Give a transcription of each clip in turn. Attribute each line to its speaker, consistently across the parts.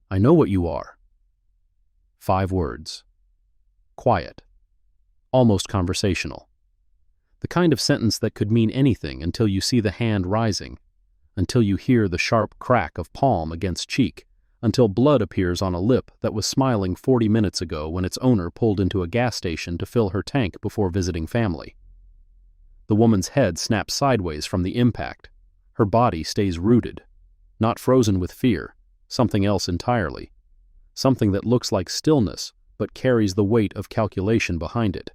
Speaker 1: I know what you are. 5 words. Quiet. Almost conversational. The kind of sentence that could mean anything until you see the hand rising, until you hear the sharp crack of palm against cheek, until blood appears on a lip that was smiling 40 minutes ago when its owner pulled into a gas station to fill her tank before visiting family. The woman's head snaps sideways from the impact. Her body stays rooted, not frozen with fear, something else entirely. Something that looks like stillness, but carries the weight of calculation behind it.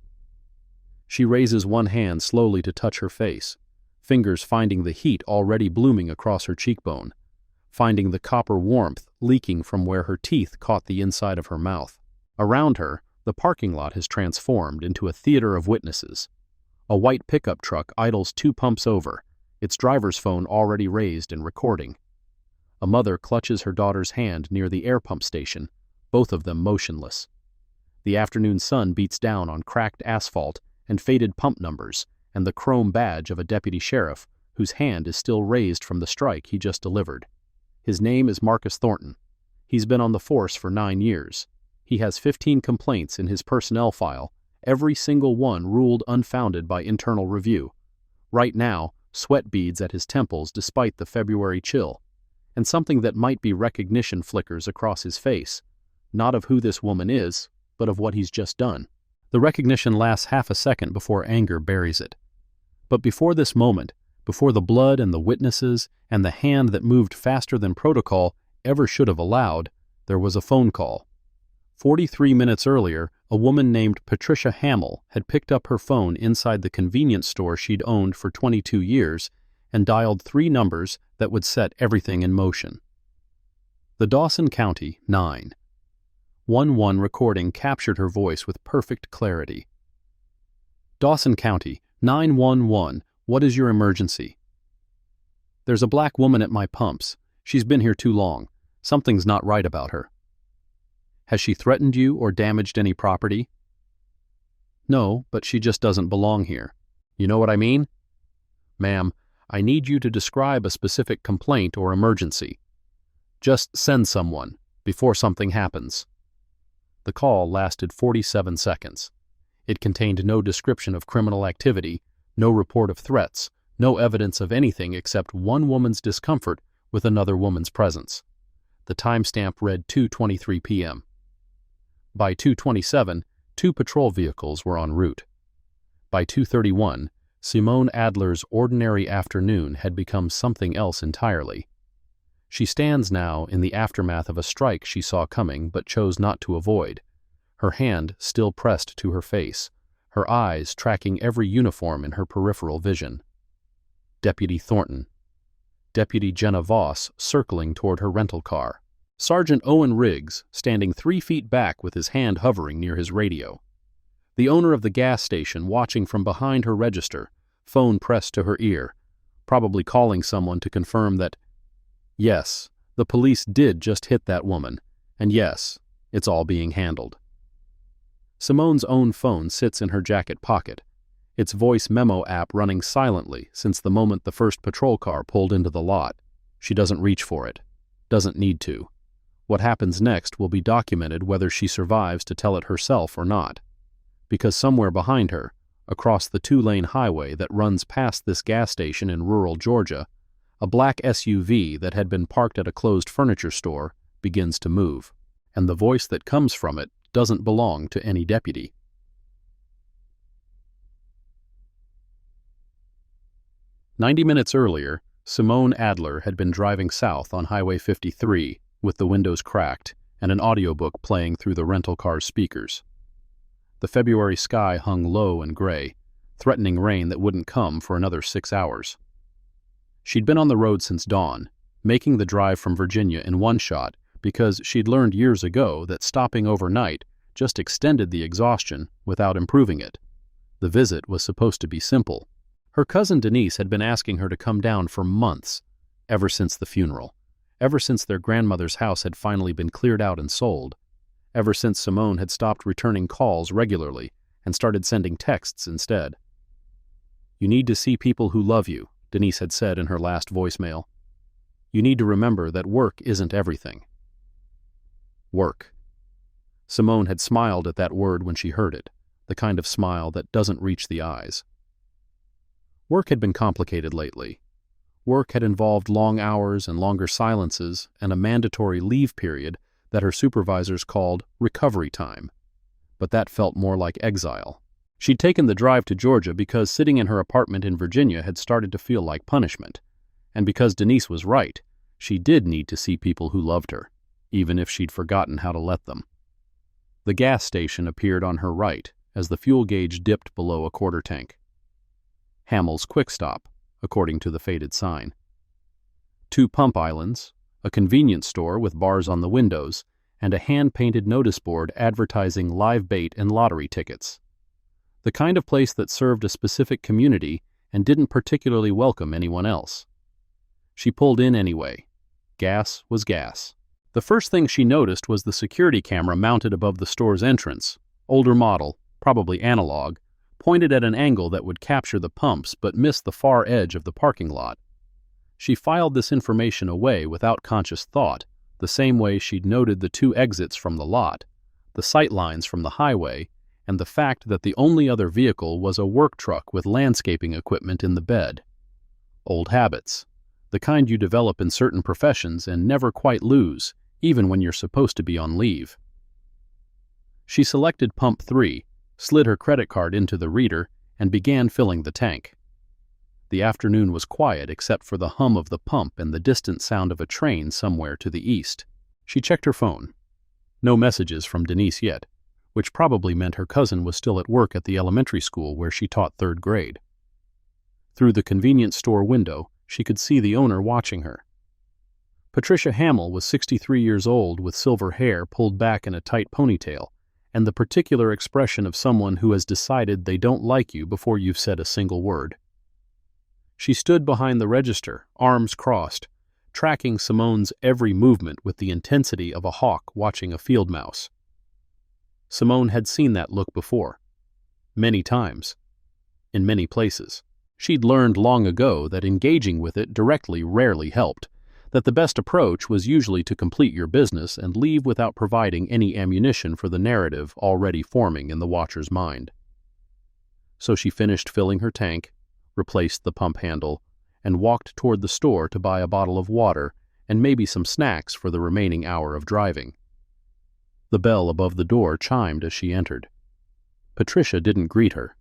Speaker 1: She raises one hand slowly to touch her face, fingers finding the heat already blooming across her cheekbone, finding the copper warmth leaking from where her teeth caught the inside of her mouth. Around her, the parking lot has transformed into a theater of witnesses. A white pickup truck idles 2 pumps over, its driver's phone already raised and recording. A mother clutches her daughter's hand near the air pump station, both of them motionless. The afternoon sun beats down on cracked asphalt and faded pump numbers and the chrome badge of a deputy sheriff whose hand is still raised from the strike he just delivered. His name is Marcus Thornton. He's been on the force for 9 years. He has 15 complaints in his personnel file, every single one ruled unfounded by internal review. Right now, sweat beads at his temples despite the February chill, and something that might be recognition flickers across his face, not of who this woman is, but of what he's just done. The recognition lasts half a second before anger buries it. But before this moment, before the blood and the witnesses and the hand that moved faster than protocol ever should have allowed, there was a phone call. 43 minutes earlier, a woman named Patricia Hamill had picked up her phone inside the convenience store she'd owned for 22 years and dialed 3 numbers that would set everything in motion. The Dawson County 911 recording captured her voice with perfect clarity. Dawson County 911, what is your emergency? There's a black woman at my pumps. She's been here too long. Something's not right about her. Has she threatened you or damaged any property? No, but she just doesn't belong here. You know what I mean? Ma'am, I need you to describe a specific complaint or emergency. Just send someone, before something happens. The call lasted 47 seconds. It contained no description of criminal activity, no report of threats, no evidence of anything except one woman's discomfort with another woman's presence. The timestamp read 2:23 p.m. By 2:27, 2 patrol vehicles were en route. By 2:31, Simone Adler's ordinary afternoon had become something else entirely. She stands now in the aftermath of a strike she saw coming but chose not to avoid, her hand still pressed to her face, her eyes tracking every uniform in her peripheral vision. Deputy Thornton. Deputy Jenna Voss circling toward her rental car. Sergeant Owen Riggs standing 3 feet back with his hand hovering near his radio. The owner of the gas station watching from behind her register, phone pressed to her ear, probably calling someone to confirm that, yes, the police did just hit that woman, and yes, it's all being handled. Simone's own phone sits in her jacket pocket, its voice memo app running silently since the moment the first patrol car pulled into the lot. She doesn't reach for it, doesn't need to. What happens next will be documented whether she survives to tell it herself or not. Because somewhere behind her, across the 2-lane highway that runs past this gas station in rural Georgia, a black SUV that had been parked at a closed furniture store begins to move, and the voice that comes from it doesn't belong to any deputy. "90 minutes earlier, Simone Adler had been driving south on Highway 53 with the windows cracked and an audiobook playing through the rental car's speakers. The February sky hung low and gray, threatening rain that wouldn't come for another 6 hours. She'd been on the road since dawn, making the drive from Virginia in one shot because she'd learned years ago that stopping overnight just extended the exhaustion without improving it. The visit was supposed to be simple. Her cousin Denise had been asking her to come down for months, ever since the funeral, ever since their grandmother's house had finally been cleared out and sold, ever since Simone had stopped returning calls regularly and started sending texts instead. "You need to see people who love you," Denise had said in her last voicemail. "You need to remember that work isn't everything." Work. Simone had smiled at that word when she heard it, the kind of smile that doesn't reach the eyes. Work had been complicated lately. Work had involved long hours and longer silences and a mandatory leave period that her supervisors called recovery time. But that felt more like exile. She'd taken the drive to Georgia because sitting in her apartment in Virginia had started to feel like punishment, and because Denise was right, she did need to see people who loved her, even if she'd forgotten how to let them. The gas station appeared on her right as the fuel gauge dipped below a quarter tank. Hamill's Quick Stop, according to the faded sign. 2 pump islands, a convenience store with bars on the windows, and a hand-painted notice board advertising live bait and lottery tickets. The kind of place that served a specific community and didn't particularly welcome anyone else. She pulled in anyway. Gas was gas. The first thing she noticed was the security camera mounted above the store's entrance, older model, probably analog, pointed at an angle that would capture the pumps but miss the far edge of the parking lot. She filed this information away without conscious thought, the same way she'd noted the 2 exits from the lot, the sight lines from the highway, and the fact that the only other vehicle was a work truck with landscaping equipment in the bed. Old habits, the kind you develop in certain professions and never quite lose, even when you're supposed to be on leave. She selected pump 3, slid her credit card into the reader, and began filling the tank. The afternoon was quiet except for the hum of the pump and the distant sound of a train somewhere to the east. She checked her phone. No messages from Denise yet, which probably meant her cousin was still at work at the elementary school where she taught 3rd grade. Through the convenience store window, she could see the owner watching her. Patricia Hamill was 63 years old with silver hair pulled back in a tight ponytail, and the particular expression of someone who has decided they don't like you before you've said a single word. She stood behind the register, arms crossed, tracking Simone's every movement with the intensity of a hawk watching a field mouse. Simone had seen that look before. Many times. In many places. She'd learned long ago that engaging with it directly rarely helped, that the best approach was usually to complete your business and leave without providing any ammunition for the narrative already forming in the watcher's mind. So she finished filling her tank, replaced the pump handle, and walked toward the store to buy a bottle of water and maybe some snacks for the remaining hour of driving. The bell above the door chimed as she entered. Patricia didn't greet her.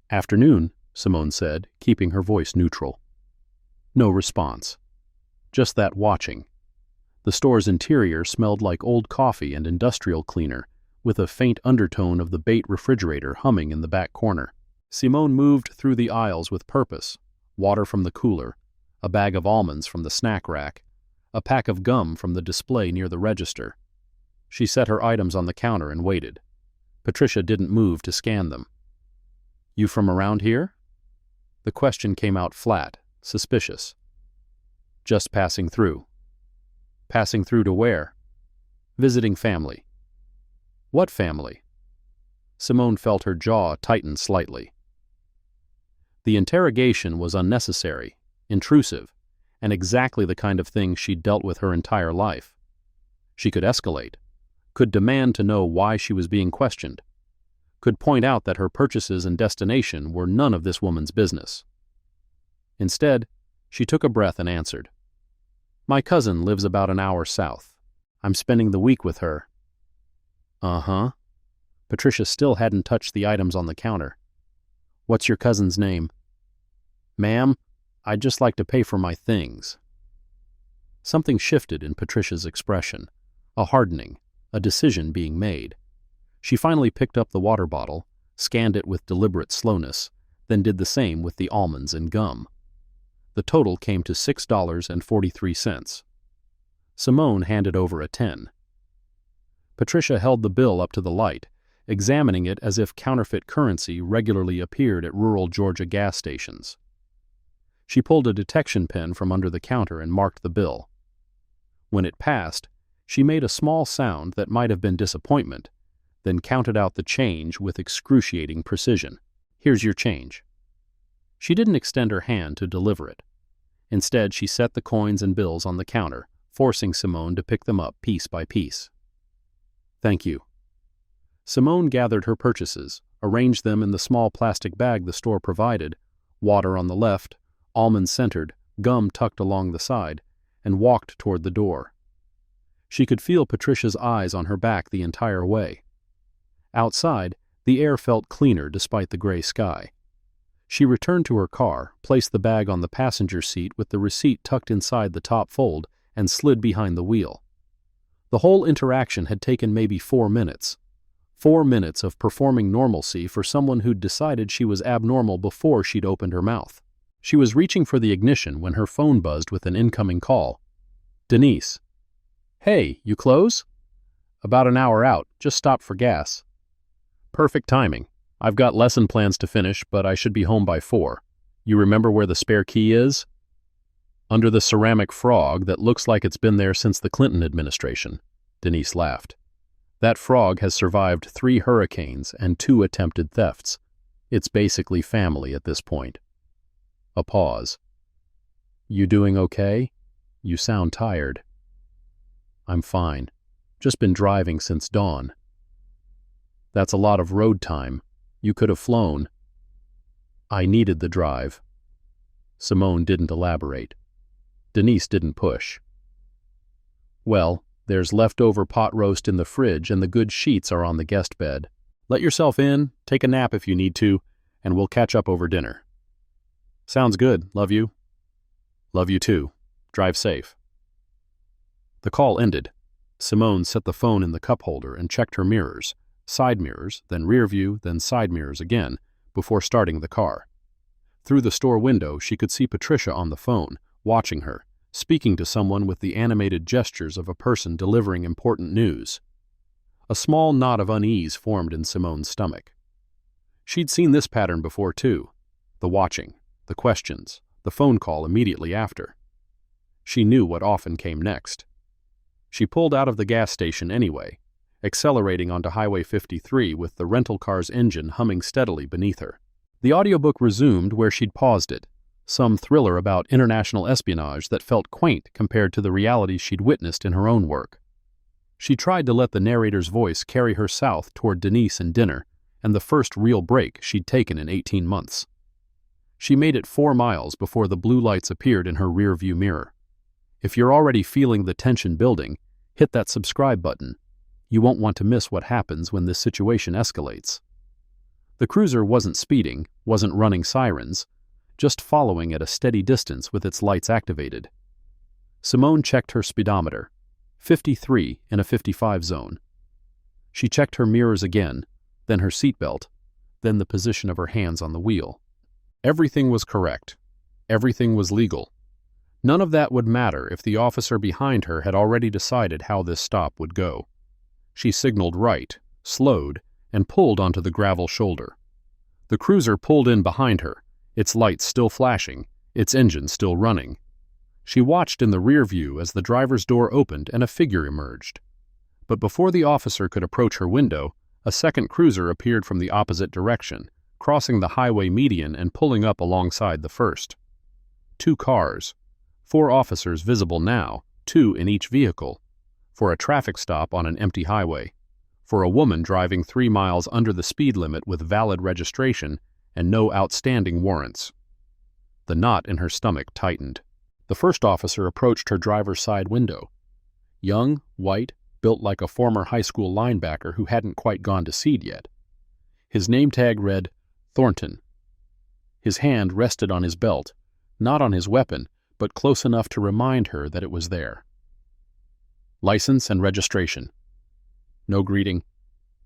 Speaker 1: "Afternoon," Simone said, keeping her voice neutral. No response. Just that watching. The store's interior smelled like old coffee and industrial cleaner, with a faint undertone of the Bait refrigerator humming in the back corner. Simone moved through the aisles with purpose, water from the cooler, a bag of almonds from the snack rack, a pack of gum from the display near the register. She set her items on the counter and waited. Patricia didn't move to scan them. "You from around here?" The question came out flat, suspicious. "Just passing through." "Passing through to where?" "Visiting family." "What family?" Simone felt her jaw tighten slightly. The interrogation was unnecessary, intrusive, and exactly the kind of thing she'd dealt with her entire life. She could escalate, could demand to know why she was being questioned, could point out that her purchases and destination were none of this woman's business. Instead, she took a breath and answered, "My cousin lives about an hour south. I'm spending the week with her." "Uh-huh." Patricia still hadn't touched the items on the counter. "What's your cousin's name?" "Ma'am, I'd just like to pay for my things." Something shifted in Patricia's expression, a hardening, a decision being made. She finally picked up the water bottle, scanned it with deliberate slowness, then did the same with the almonds and gum. The total came to $6.43. Simone handed over a 10. Patricia held the bill up to the light, examining it as if counterfeit currency regularly appeared at rural Georgia gas stations. She pulled a detection pen from under the counter and marked the bill. When it passed, she made a small sound that might have been disappointment, then counted out the change with excruciating precision. "Here's your change." She didn't extend her hand to deliver it. Instead, she set the coins and bills on the counter, forcing Simone to pick them up piece by piece. Thank you. Simone gathered her purchases, arranged them in the small plastic bag the store provided, water on the left, almond-scented, gum tucked along the side, and walked toward the door. She could feel Patricia's eyes on her back the entire way. Outside, the air felt cleaner despite the gray sky. She returned to her car, placed the bag on the passenger seat with the receipt tucked inside the top fold, and slid behind the wheel. The whole interaction had taken maybe 4 minutes. 4 minutes of performing normalcy for someone who'd decided she was abnormal before she'd opened her mouth. She was reaching for the ignition when her phone buzzed with an incoming call. Denise. Hey, you close? About an hour out, just stopped for gas. Perfect timing. I've got lesson plans to finish, but I should be home by 4. You remember where the spare key is? Under the ceramic frog that looks like it's been there since the Clinton administration. Denise laughed. That frog has survived 3 hurricanes and 2 attempted thefts. It's basically family at this point. A pause. You doing okay? You sound tired. I'm fine. Just been driving since dawn. That's a lot of road time. You could have flown. I needed the drive. Simone didn't elaborate. Denise didn't push. Well, there's leftover pot roast in the fridge and the good sheets are on the guest bed. Let yourself in, take a nap if you need to, and we'll catch up over dinner. Sounds good. Love you. Love you too. Drive safe. The call ended. Simone set the phone in the cup holder and checked her mirrors, side mirrors, then rear view, then side mirrors again, before starting the car. Through the store window, she could see Patricia on the phone, watching her, speaking to someone with the animated gestures of a person delivering important news. A small knot of unease formed in Simone's stomach. She'd seen this pattern before too. The watching, the questions, the phone call immediately after. She knew what often came next. She pulled out of the gas station anyway, accelerating onto Highway 53 with the rental car's engine humming steadily beneath her. The audiobook resumed where she'd paused it, some thriller about international espionage that felt quaint compared to the realities she'd witnessed in her own work. She tried to let the narrator's voice carry her south toward Denise and dinner, and the first real break she'd taken in 18 months. She made it 4 miles before the blue lights appeared in her rear-view mirror. If you're already feeling the tension building, hit that subscribe button. You won't want to miss what happens when this situation escalates. The cruiser wasn't speeding, wasn't running sirens, just following at a steady distance with its lights activated. Simone checked her speedometer, 53 in a 55 zone. She checked her mirrors again, then her seatbelt, then the position of her hands on the wheel. Everything was correct. Everything was legal. None of that would matter if the officer behind her had already decided how this stop would go. She signaled right, slowed, and pulled onto the gravel shoulder. The cruiser pulled in behind her, its lights still flashing, its engine still running. She watched in the rear view as the driver's door opened and a figure emerged. But before the officer could approach her window, a second cruiser appeared from the opposite direction, crossing the highway median and pulling up alongside the first. 2 cars. 4 officers visible now, 2 in each vehicle, for a traffic stop on an empty highway, for a woman driving 3 miles under the speed limit with valid registration and no outstanding warrants. The knot in her stomach tightened. The first officer approached her driver's side window. Young, white, built like a former high school linebacker who hadn't quite gone to seed yet. His name tag read, Thornton. His hand rested on his belt, not on his weapon, but close enough to remind her that it was there. License and registration. No greeting,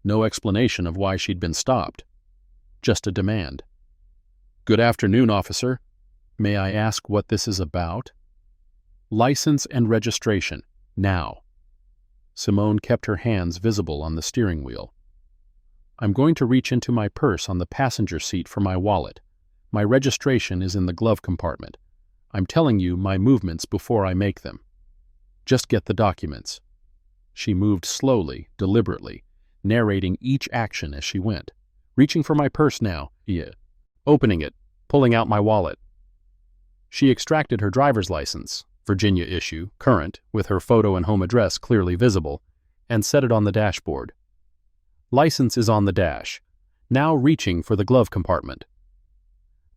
Speaker 1: no explanation of why she'd been stopped. Just a demand. Good afternoon, officer. May I ask what this is about? License and registration, now. Simone kept her hands visible on the steering wheel. I'm going to reach into my purse on the passenger seat for my wallet. My registration is in the glove compartment. I'm telling you my movements before I make them. Just get the documents. She moved slowly, deliberately, narrating each action as she went. Reaching for my purse now. Yeah. Opening it, pulling out my wallet. She extracted her driver's license, Virginia issue, current, with her photo and home address clearly visible, and set it on the dashboard. License is on the dash, now reaching for the glove compartment.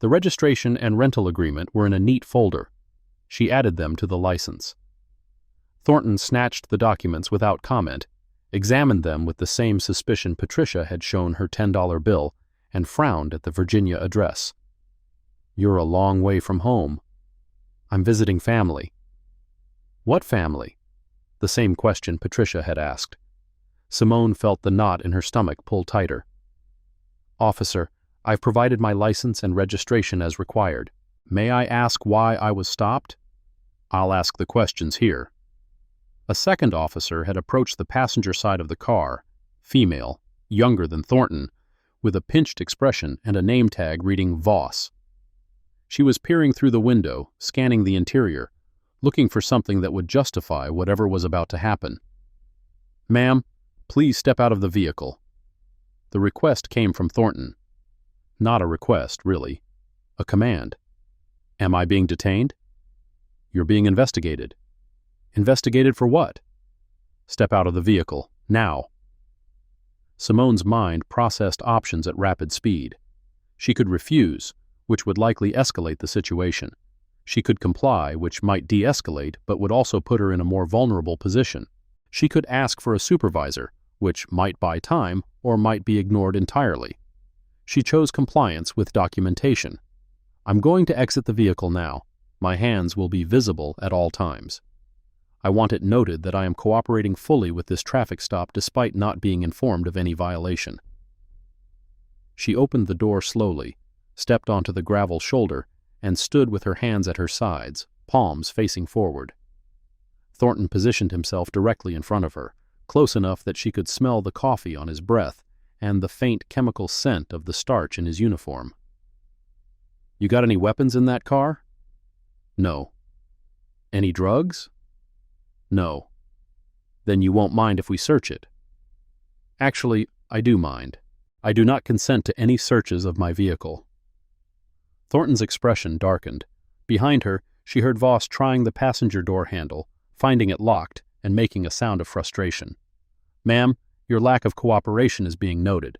Speaker 1: The registration and rental agreement were in a neat folder. She added them to the license. Thornton snatched the documents without comment, examined them with the same suspicion Patricia had shown her $10 bill, and frowned at the Virginia address. "You're a long way from home." "I'm visiting family." "What family?" The same question Patricia had asked. Simone felt the knot in her stomach pull tighter. "Officer, I've provided my license and registration as required. May I ask why I was stopped?" "I'll ask the questions here." A second officer had approached the passenger side of the car, female, younger than Thornton, with a pinched expression and a name tag reading Voss. She was peering through the window, scanning the interior, looking for something that would justify whatever was about to happen. "Ma'am, please step out of the vehicle." The request came from Thornton. Not a request, really. A command. "Am I being detained?" "You're being investigated." "Investigated for what?" "Step out of the vehicle, now." Simone's mind processed options at rapid speed. She could refuse, which would likely escalate the situation. She could comply, which might de-escalate but would also put her in a more vulnerable position. She could ask for a supervisor, which might buy time or might be ignored entirely. She chose compliance with documentation. "I'm going to exit the vehicle now. My hands will be visible at all times. I want it noted that I am cooperating fully with this traffic stop despite not being informed of any violation." She opened the door slowly, stepped onto the gravel shoulder, and stood with her hands at her sides, palms facing forward. Thornton positioned himself directly in front of her, close enough that she could smell the coffee on his breath and the faint chemical scent of the starch in his uniform. "You got any weapons in that car?" "No." "Any drugs?" "No." "Then you won't mind if we search it?" "Actually, I do mind. I do not consent to any searches of my vehicle." Thornton's expression darkened. Behind her, she heard Voss trying the passenger door handle, finding it locked, and making a sound of frustration. "Ma'am, your lack of cooperation is being noted.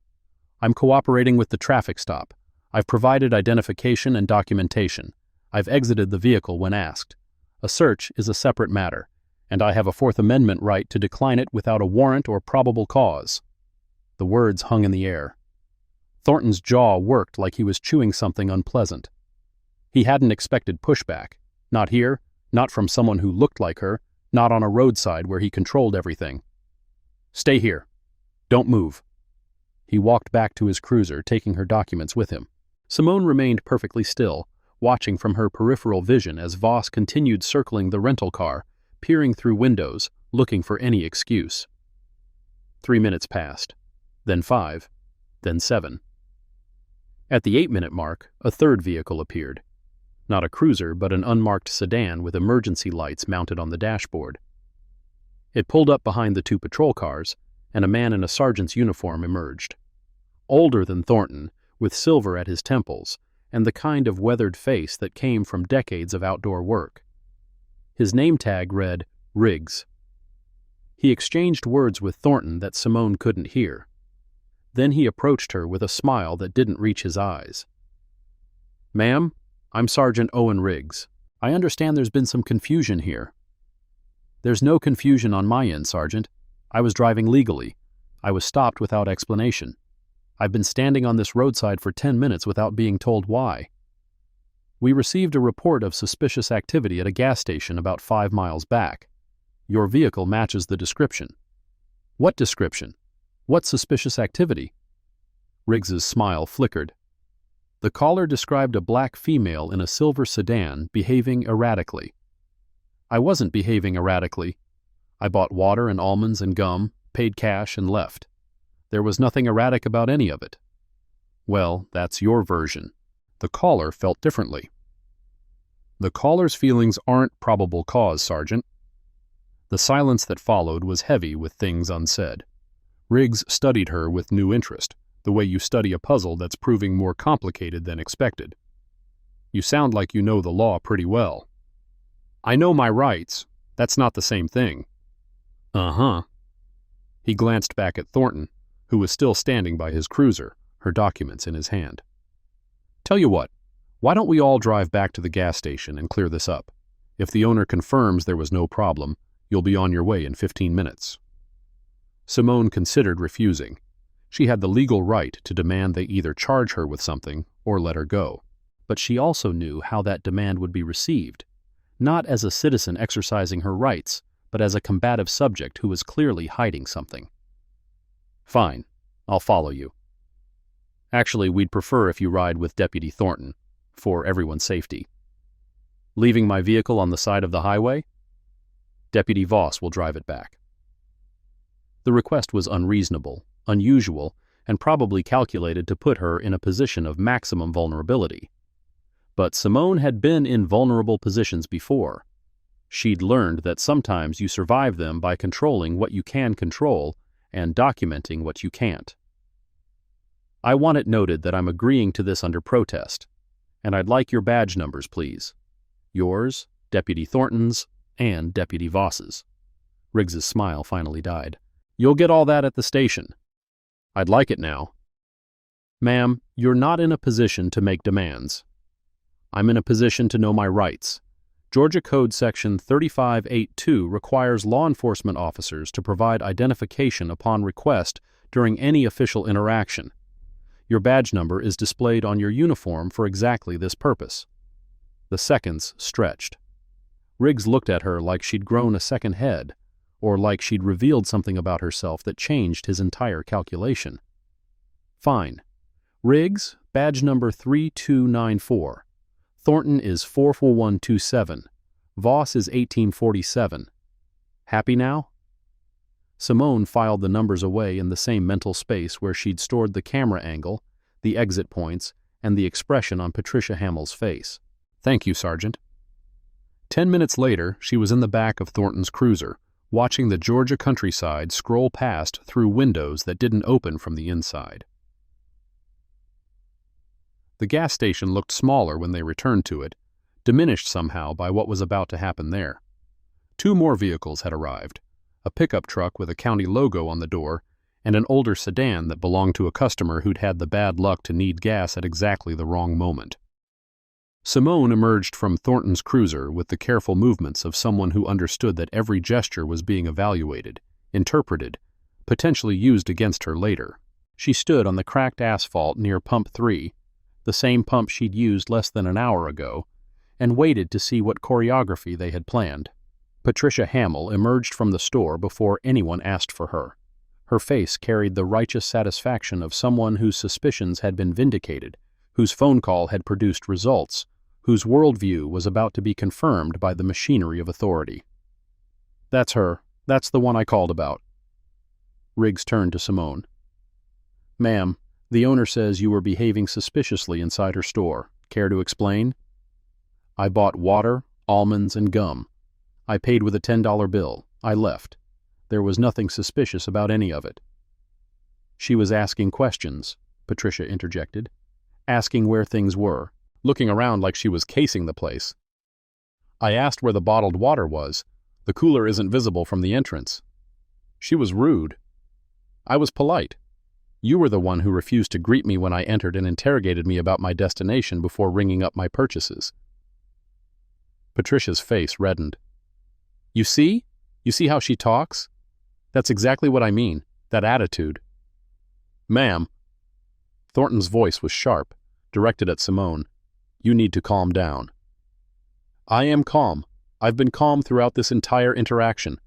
Speaker 1: I'm cooperating with the traffic stop. I've provided identification and documentation. I've exited the vehicle when asked. A search is a separate matter, and I have a Fourth Amendment right to decline it without a warrant or probable cause." The words hung in the air. Thornton's jaw worked like he was chewing something unpleasant. He hadn't expected pushback. Not here, not from someone who looked like her, not on a roadside where he controlled everything. "Stay here. Don't move." He walked back to his cruiser, taking her documents with him. Simone remained perfectly still, watching from her peripheral vision as Voss continued circling the rental car, peering through windows, looking for any excuse. 3 minutes passed, then 5, then 7. At the 8-minute mark, a third vehicle appeared. Not a cruiser, but an unmarked sedan with emergency lights mounted on the dashboard. It pulled up behind the 2 patrol cars, and a man in a sergeant's uniform emerged. Older than Thornton, with silver at his temples, and the kind of weathered face that came from decades of outdoor work. His name tag read, Riggs. He exchanged words with Thornton that Simone couldn't hear. Then he approached her with a smile that didn't reach his eyes. "Ma'am, I'm Sergeant Owen Riggs. I understand there's been some confusion here." "There's no confusion on my end, Sergeant. I was driving legally. I was stopped without explanation. I've been standing on this roadside for 10 minutes without being told why. We received a report of suspicious activity at a gas station about 5 miles back. Your vehicle matches the description." "What description? What suspicious activity?" Riggs's smile flickered. The caller described a black female in a silver sedan behaving erratically. "I wasn't behaving erratically. I bought water and almonds and gum, paid cash, and left. There was nothing erratic about any of it." "Well, that's your version." The caller felt differently. "The caller's feelings aren't probable cause, Sergeant." The silence that followed was heavy with things unsaid. Riggs studied her with new interest, the way you study a puzzle that's proving more complicated than expected. "You sound like you know the law pretty well." "I know my rights. That's not the same thing." "Uh-huh." He glanced back at Thornton, who was still standing by his cruiser, her documents in his hand. "Tell you what, why don't we all drive back to the gas station and clear this up? If the owner confirms there was no problem, you'll be on your way in 15 minutes. Simone considered refusing. She had the legal right to demand they either charge her with something or let her go. But she also knew how that demand would be received, not as a citizen exercising her rights, but as a combative subject who was clearly hiding something. "Fine, I'll follow you. Actually, we'd prefer if you ride with Deputy Thornton, for everyone's safety. Leaving my vehicle on the side of the highway? Deputy Voss will drive it back." The request was unreasonable, unusual, and probably calculated to put her in a position of maximum vulnerability. But Simone had been in vulnerable positions before. She'd learned that sometimes you survive them by controlling what you can control and documenting what you can't. "I want it noted that I'm agreeing to this under protest, and I'd like your badge numbers, please. Yours, Deputy Thornton's, and Deputy Voss's." Riggs's smile finally died. "You'll get all that at the station. I'd like it now." "Ma'am, you're not in a position to make demands. I'm in a position to know my rights. Georgia Code Section 3582 requires law enforcement officers to provide identification upon request during any official interaction. Your badge number is displayed on your uniform for exactly this purpose." The seconds stretched. Riggs looked at her like she'd grown a second head, or like she'd revealed something about herself that changed his entire calculation. "Fine. Riggs, badge number 3294. Thornton is 44127. Voss is 1847. Happy now?" Simone filed the numbers away in the same mental space where she'd stored the camera angle, the exit points, and the expression on Patricia Hamill's face. "Thank you, Sergeant." 10 minutes later, she was in the back of Thornton's cruiser, watching the Georgia countryside scroll past through windows that didn't open from the inside. The gas station looked smaller when they returned to it, diminished somehow by what was about to happen there. 2 more vehicles had arrived, a pickup truck with a county logo on the door, and an older sedan that belonged to a customer who'd had the bad luck to need gas at exactly the wrong moment. Simone emerged from Thornton's cruiser with the careful movements of someone who understood that every gesture was being evaluated, interpreted, potentially used against her later. She stood on the cracked asphalt near Pump 3, the same pump she'd used less than an hour ago, and waited to see what choreography they had planned. Patricia Hamill emerged from the store before anyone asked for her. Her face carried the righteous satisfaction of someone whose suspicions had been vindicated, whose phone call had produced results, whose worldview was about to be confirmed by the machinery of authority. "That's her. That's the one I called about." Riggs turned to Simone. "Ma'am, the owner says you were behaving suspiciously inside her store. Care to explain?" "I bought water, almonds, and gum. I paid with a $10 bill. I left. There was nothing suspicious about any of it." "She was asking questions," Patricia interjected. "Asking where things were, looking around like she was casing the place. I asked where the bottled water was. The cooler isn't visible from the entrance. She was rude. I was polite. You were the one who refused to greet me when I entered and interrogated me about my destination before ringing up my purchases." Patricia's face reddened. You see? You see how she talks? That's exactly what I mean, that attitude." "Ma'am." Thornton's voice was sharp, directed at Simone. "You need to calm down." "I am calm. I've been calm throughout this entire interaction.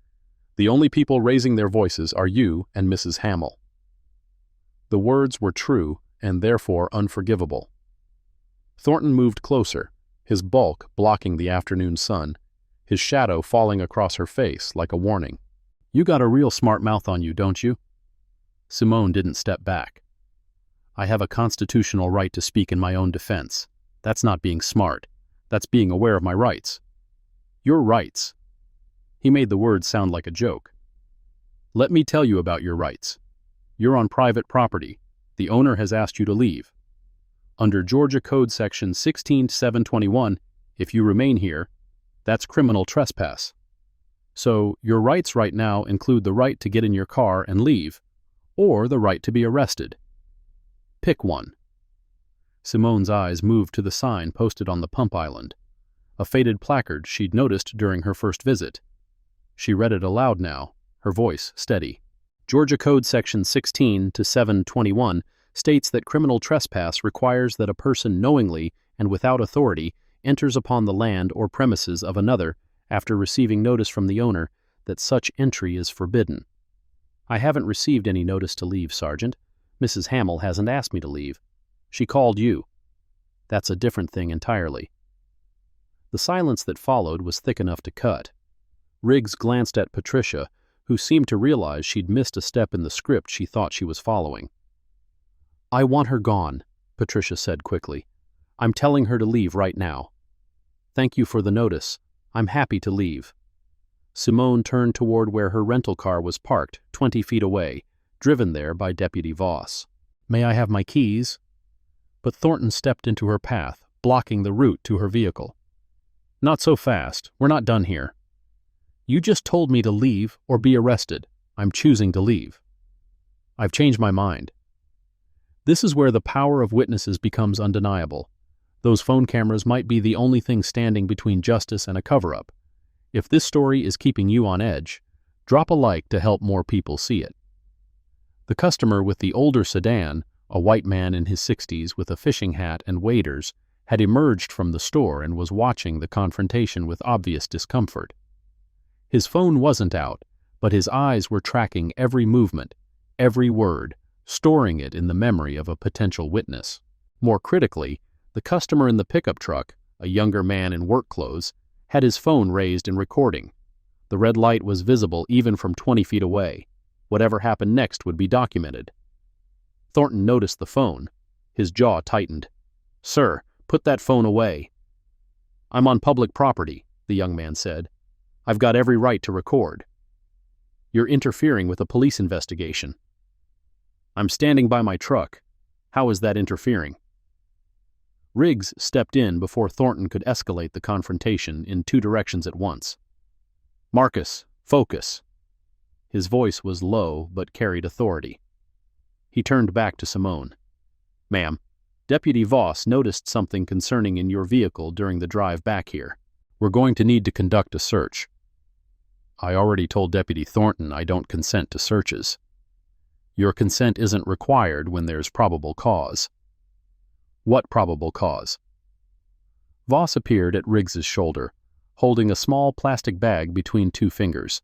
Speaker 1: The only people raising their voices are you and Mrs. Hamill." The words were true and therefore unforgivable. Thornton moved closer, his bulk blocking the afternoon sun, his shadow falling across her face like a warning. "You got a real smart mouth on you, don't you?" Simone didn't step back. "I have a constitutional right to speak in my own defense. That's not being smart. That's being aware of my rights." "Your rights?" He made the words sound like a joke. "Let me tell you about your rights. You're on private property. The owner has asked you to leave. Under Georgia Code Section 16721, if you remain here, that's criminal trespass. So, your rights right now include the right to get in your car and leave, or the right to be arrested. Pick one. Simone's eyes moved to the sign posted on the pump island, a faded placard she'd noticed during her first visit. She read it aloud now, her voice steady. Georgia Code Section 16 to 721 states that criminal trespass requires that a person knowingly and without authority enters upon the land or premises of another after receiving notice from the owner that such entry is forbidden. I haven't received any notice to leave, Sergeant. Mrs. Hamill hasn't asked me to leave. She called you. That's a different thing entirely. The silence that followed was thick enough to cut. Riggs glanced at Patricia, who seemed to realize she'd missed a step in the script she thought she was following. I want her gone, Patricia said quickly. I'm telling her to leave right now. Thank you for the notice. I'm happy to leave. Simone turned toward where her rental car was parked, 20 feet away, driven there by Deputy Voss. May I have my keys? But Thornton stepped into her path, blocking the route to her vehicle. Not so fast. We're not done here. You just told me to leave or be arrested. I'm choosing to leave. I've changed my mind. This is where the power of witnesses becomes undeniable. Those phone cameras might be the only thing standing between justice and a cover-up. If this story is keeping you on edge, drop a like to help more people see it. The customer with the older sedan, a white man in his 60s with a fishing hat and waders, had emerged from the store and was watching the confrontation with obvious discomfort. His phone wasn't out, but his eyes were tracking every movement, every word, storing it in the memory of a potential witness. More critically, the customer in the pickup truck, a younger man in work clothes, had his phone raised and recording. The red light was visible even from 20 feet away. Whatever happened next would be documented. Thornton noticed the phone. His jaw tightened. Sir, put that phone away. I'm on public property, the young man said. I've got every right to record. You're interfering with a police investigation. I'm standing by my truck. How is that interfering? Riggs stepped in before Thornton could escalate the confrontation in two directions at once. Marcus, focus. His voice was low but carried authority. He turned back to Simone. Ma'am, Deputy Voss noticed something concerning in your vehicle during the drive back here. We're going to need to conduct a search. I already told Deputy Thornton I don't consent to searches. Your consent isn't required when there's probable cause. What probable cause? Voss appeared at Riggs's shoulder, holding a small plastic bag between two fingers.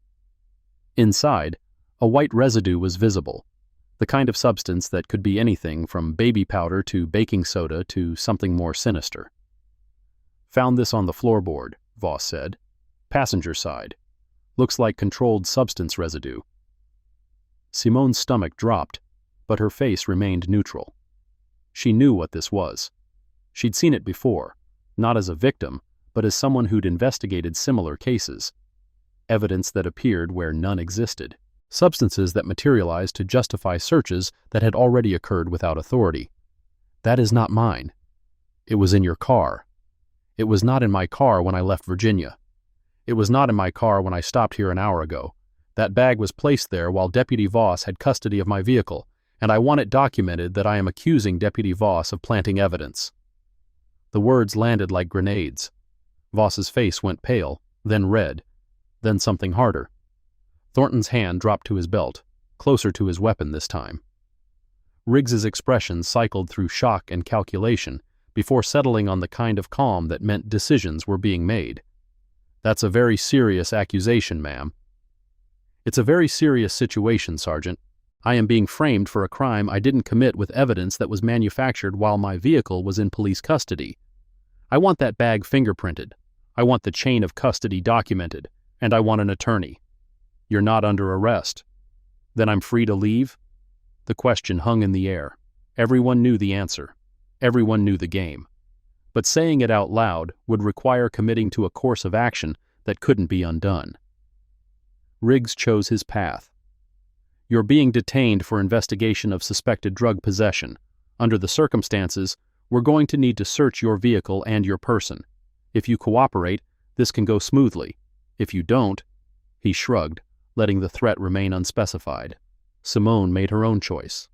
Speaker 1: Inside, a white residue was visible, the kind of substance that could be anything from baby powder to baking soda to something more sinister. Found this on the floorboard, Voss said. Passenger side. Looks like controlled substance residue. Simone's stomach dropped, but her face remained neutral. She knew what this was. She'd seen it before, not as a victim, but as someone who'd investigated similar cases. Evidence that appeared where none existed. Substances that materialized to justify searches that had already occurred without authority. That is not mine. It was in your car. It was not in my car when I left Virginia. It was not in my car when I stopped here an hour ago. That bag was placed there while Deputy Voss had custody of my vehicle, and I want it documented that I am accusing Deputy Voss of planting evidence. The words landed like grenades. Voss's face went pale, then red, then something harder. Thornton's hand dropped to his belt, closer to his weapon this time. Riggs's expression cycled through shock and calculation before settling on the kind of calm that meant decisions were being made. That's a very serious accusation, ma'am. It's a very serious situation, Sergeant. I am being framed for a crime I didn't commit with evidence that was manufactured while my vehicle was in police custody. I want that bag fingerprinted. I want the chain of custody documented, and I want an attorney. You're not under arrest. Then I'm free to leave? The question hung in the air. Everyone knew the answer. Everyone knew the game. But saying it out loud would require committing to a course of action that couldn't be undone. Riggs chose his path. You're being detained for investigation of suspected drug possession. Under the circumstances, we're going to need to search your vehicle and your person. If you cooperate, this can go smoothly. If you don't, He shrugged, letting the threat remain unspecified. Simone made her own choice.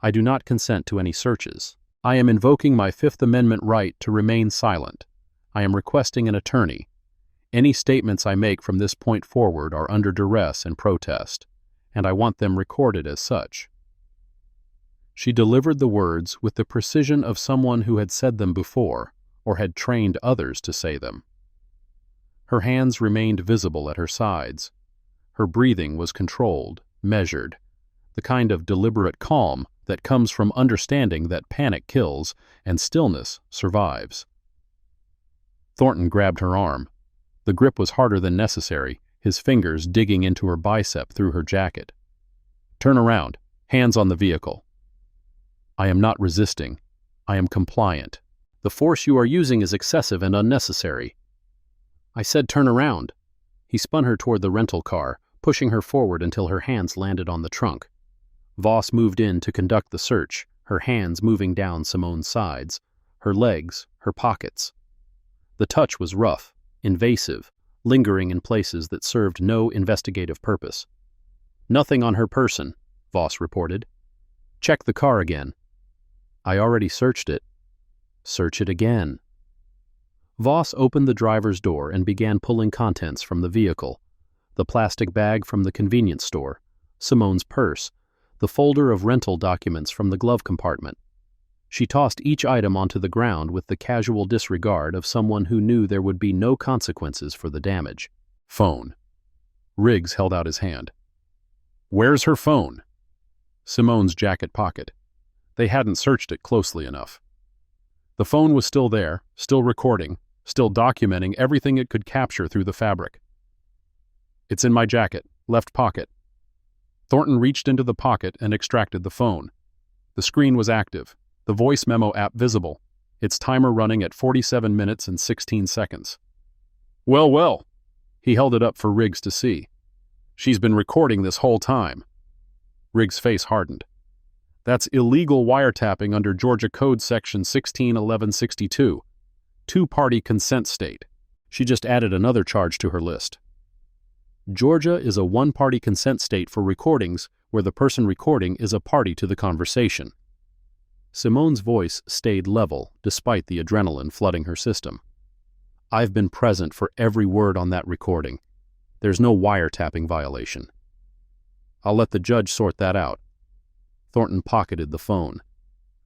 Speaker 1: I do not consent to any searches. I am invoking my Fifth Amendment right to remain silent. I am requesting an attorney. Any statements I make from this point forward are under duress and protest, and I want them recorded as such. She delivered the words with the precision of someone who had said them before, or had trained others to say them. Her hands remained visible at her sides. Her breathing was controlled, measured, the kind of deliberate calm that comes from understanding that panic kills and stillness survives. Thornton grabbed her arm. The grip was harder than necessary, his fingers digging into her bicep through her jacket. Turn around, hands on the vehicle. I am not resisting. I am compliant. The force you are using is excessive and unnecessary. I said turn around. He spun her toward the rental car, pushing her forward until her hands landed on the trunk. Voss moved in to conduct the search, her hands moving down Simone's sides, her legs, her pockets. The touch was rough, invasive, lingering in places that served no investigative purpose. Nothing on her person, Voss reported. Check the car again. I already searched it. Search it again. Voss opened the driver's door and began pulling contents from the vehicle. The plastic bag from the convenience store, Simone's purse, the folder of rental documents from the glove compartment. She tossed each item onto the ground with the casual disregard of someone who knew there would be no consequences for the damage. Phone. Riggs held out his hand. Where's her phone? Simone's jacket pocket. They hadn't searched it closely enough. The phone was still there, still recording, still documenting everything it could capture through the fabric. It's in my jacket, left pocket. Thornton reached into the pocket and extracted the phone. The screen was active, the voice memo app visible, its timer running at 47 minutes and 16 seconds. Well. He held it up for Riggs to see. She's been recording this whole time. Riggs' face hardened. That's illegal wiretapping under Georgia Code Section 161162, two-party consent state. She just added another charge to her list. Georgia is a one-party consent state for recordings where the person recording is a party to the conversation. Simone's voice stayed level despite the adrenaline flooding her system. I've been present for every word on that recording. There's no wiretapping violation. I'll let the judge sort that out. Thornton pocketed the phone.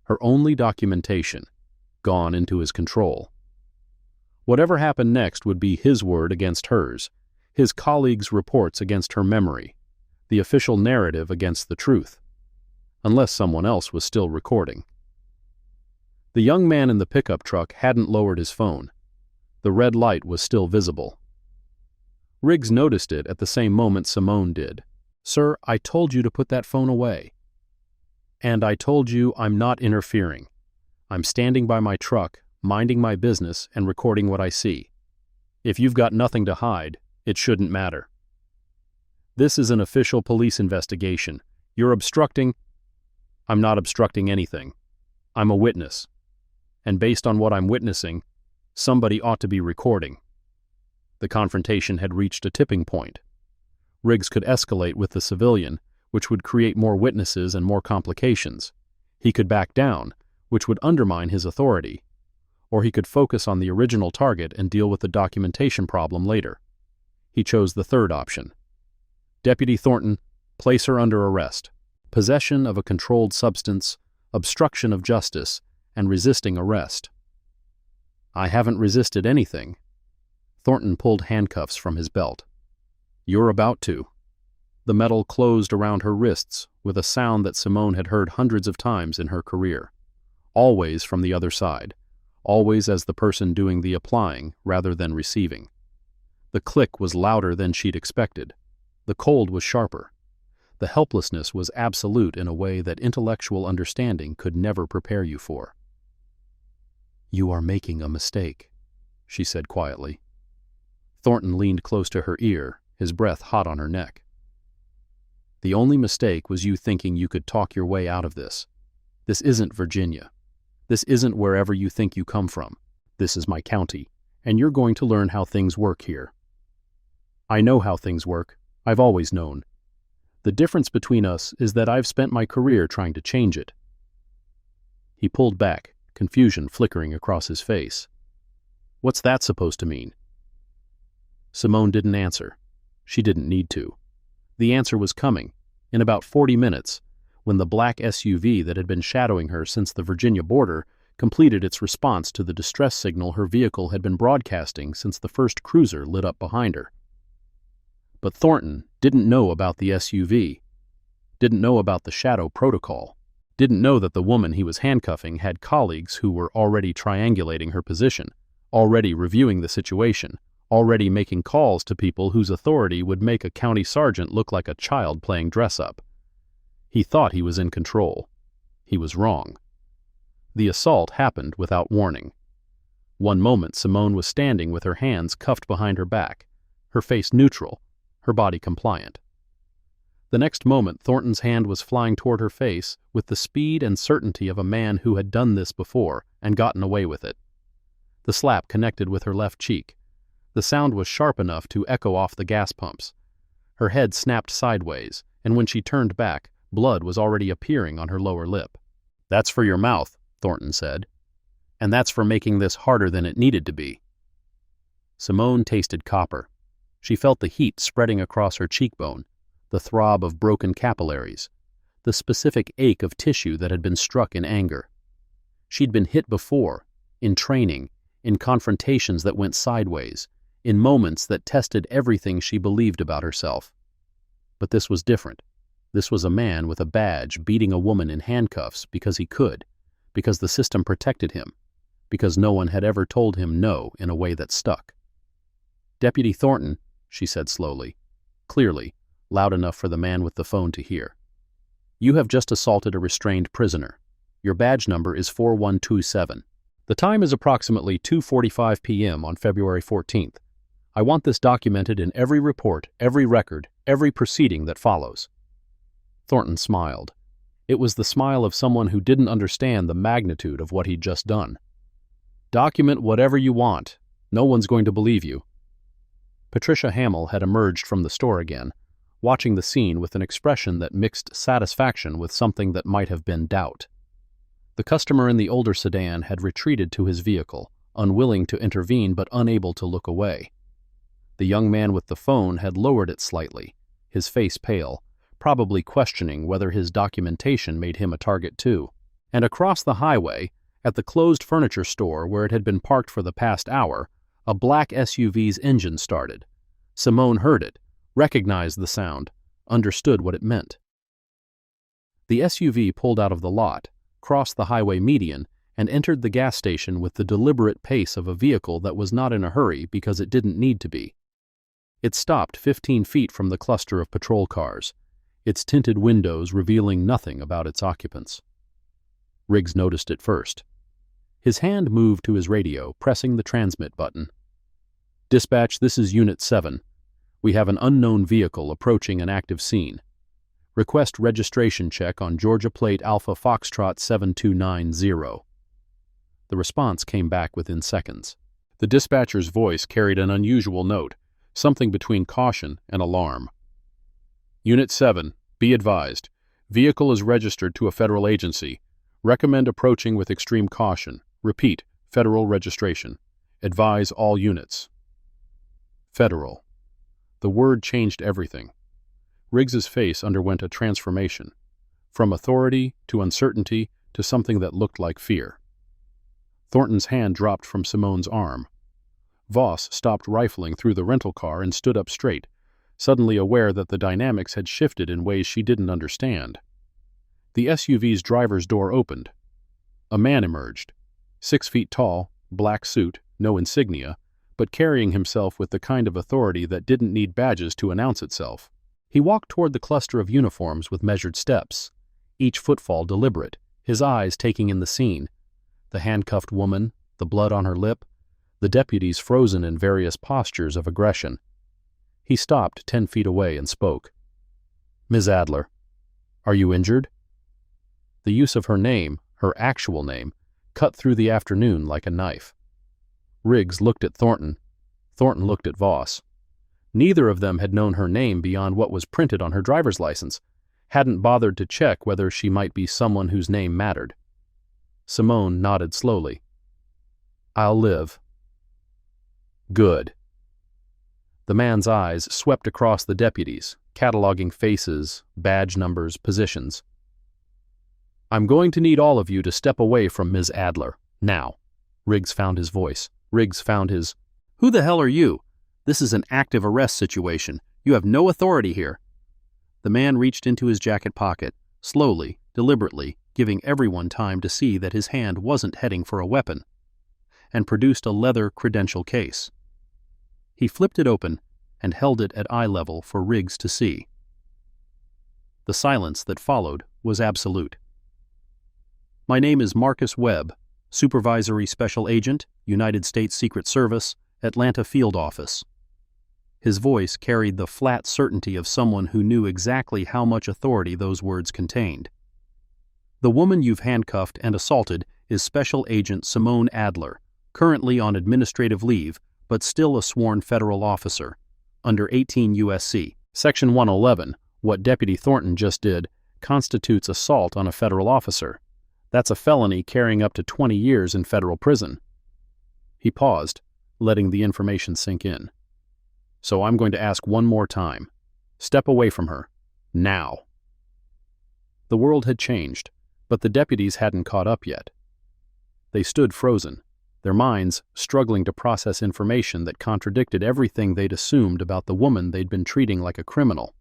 Speaker 1: Her only documentation, gone into his control. Whatever happened next would be his word against hers, his colleagues' reports against her memory, the official narrative against the truth, unless someone else was still recording. The young man in the pickup truck hadn't lowered his phone. The red light was still visible. Riggs noticed it at the same moment Simone did. Sir, I told you to put that phone away. And I told you I'm not interfering. I'm standing by my truck, minding my business and recording what I see. If you've got nothing to hide, it shouldn't matter. This is an official police investigation. You're obstructing. I'm not obstructing anything. I'm a witness. And based on what I'm witnessing, somebody ought to be recording. The confrontation had reached a tipping point. Riggs could escalate with the civilian, which would create more witnesses and more complications. He could back down, which would undermine his authority. Or he could focus on the original target and deal with the documentation problem later. He chose the third option. Deputy Thornton, place her under arrest. Possession of a controlled substance, obstruction of justice, and resisting arrest. I haven't resisted anything. Thornton pulled handcuffs from his belt. You're about to. The metal closed around her wrists with a sound that Simone had heard hundreds of times in her career. Always from the other side. Always as the person doing the applying rather than receiving. The click was louder than she'd expected. The cold was sharper. The helplessness was absolute in a way that intellectual understanding could never prepare you for. You are making a mistake, she said quietly. Thornton leaned close to her ear, his breath hot on her neck. The only mistake was you thinking you could talk your way out of this. This isn't Virginia. This isn't wherever you think you come from. This is my county, and you're going to learn how things work here. I know how things work. I've always known. The difference between us is that I've spent my career trying to change it." He pulled back, confusion flickering across his face. "What's that supposed to mean?" Simone didn't answer. She didn't need to. The answer was coming, in about 40 minutes, when the black SUV that had been shadowing her since the Virginia border completed its response to the distress signal her vehicle had been broadcasting since the first cruiser lit up behind her. But Thornton didn't know about the SUV, didn't know about the shadow protocol, didn't know that the woman he was handcuffing had colleagues who were already triangulating her position, already reviewing the situation, already making calls to people whose authority would make a county sergeant look like a child playing dress-up. He thought he was in control. He was wrong. The assault happened without warning. One moment Simone was standing with her hands cuffed behind her back, her face neutral, her body compliant. The next moment Thornton's hand was flying toward her face with the speed and certainty of a man who had done this before and gotten away with it. The slap connected with her left cheek. The sound was sharp enough to echo off the gas pumps. Her head snapped sideways, and when she turned back, blood was already appearing on her lower lip. "That's for your mouth," Thornton said. "And that's for making this harder than it needed to be." Simone tasted copper. She felt the heat spreading across her cheekbone, the throb of broken capillaries, the specific ache of tissue that had been struck in anger. She'd been hit before, in training, in confrontations that went sideways, in moments that tested everything she believed about herself. But this was different. This was a man with a badge beating a woman in handcuffs because he could, because the system protected him, because no one had ever told him no in a way that stuck. "Deputy Thornton," she said slowly, clearly, loud enough for the man with the phone to hear. "You have just assaulted a restrained prisoner. Your badge number is 4127. The time is approximately 2:45 p.m. on February 14th. I want this documented in every report, every record, every proceeding that follows." Thornton smiled. It was the smile of someone who didn't understand the magnitude of what he'd just done. "Document whatever you want. No one's going to believe you." Patricia Hamill had emerged from the store again, watching the scene with an expression that mixed satisfaction with something that might have been doubt. The customer in the older sedan had retreated to his vehicle, unwilling to intervene but unable to look away. The young man with the phone had lowered it slightly, his face pale, probably questioning whether his documentation made him a target too. And across the highway, at the closed furniture store where it had been parked for the past hour, a black SUV's engine started. Simone heard it, recognized the sound, understood what it meant. The SUV pulled out of the lot, crossed the highway median, and entered the gas station with the deliberate pace of a vehicle that was not in a hurry because it didn't need to be. It stopped 15 feet from the cluster of patrol cars, its tinted windows revealing nothing about its occupants. Riggs noticed it first. His hand moved to his radio, pressing the transmit button. "Dispatch, this is Unit 7. We have an unknown vehicle approaching an active scene. Request registration check on Georgia plate Alpha Foxtrot 7290. The response came back within seconds. The dispatcher's voice carried an unusual note, something between caution and alarm. "Unit 7, be advised. Vehicle is registered to a federal agency. Recommend approaching with extreme caution. Repeat, federal registration. Advise all units." Federal. The word changed everything. Riggs's face underwent a transformation, from authority to uncertainty to something that looked like fear. Thornton's hand dropped from Simone's arm. Voss stopped rifling through the rental car and stood up straight, suddenly aware that the dynamics had shifted in ways she didn't understand. The SUV's driver's door opened. A man emerged, 6 feet tall, black suit, no insignia, but carrying himself with the kind of authority that didn't need badges to announce itself. He walked toward the cluster of uniforms with measured steps, each footfall deliberate, his eyes taking in the scene. The handcuffed woman, the blood on her lip, the deputies frozen in various postures of aggression. He stopped 10 feet away and spoke. "Ms. Adler, are you injured?" The use of her name, her actual name, cut through the afternoon like a knife. Riggs looked at Thornton. Thornton looked at Voss. Neither of them had known her name beyond what was printed on her driver's license, hadn't bothered to check whether she might be someone whose name mattered. Simone nodded slowly. "I'll live." "Good." The man's eyes swept across the deputies, cataloging faces, badge numbers, positions. "I'm going to need all of you to step away from Ms. Adler, now." Riggs found his voice. Riggs found his, "Who the hell are you? This is an active arrest situation. You have no authority here." The man reached into his jacket pocket, slowly, deliberately, giving everyone time to see that his hand wasn't heading for a weapon, and produced a leather credential case. He flipped it open and held it at eye level for Riggs to see. The silence that followed was absolute. "My name is Marcus Webb, Supervisory Special Agent, United States Secret Service, Atlanta Field Office." His voice carried the flat certainty of someone who knew exactly how much authority those words contained. "The woman you've handcuffed and assaulted is Special Agent Simone Adler, currently on administrative leave, but still a sworn federal officer, under 18 U.S.C. Section 111, what Deputy Thornton just did, constitutes assault on a federal officer. That's a felony carrying up to 20 years in federal prison." He paused, letting the information sink in. "So I'm going to ask one more time. Step away from her. Now." The world had changed, but the deputies hadn't caught up yet. They stood frozen, their minds struggling to process information that contradicted everything they'd assumed about the woman they'd been treating like a criminal.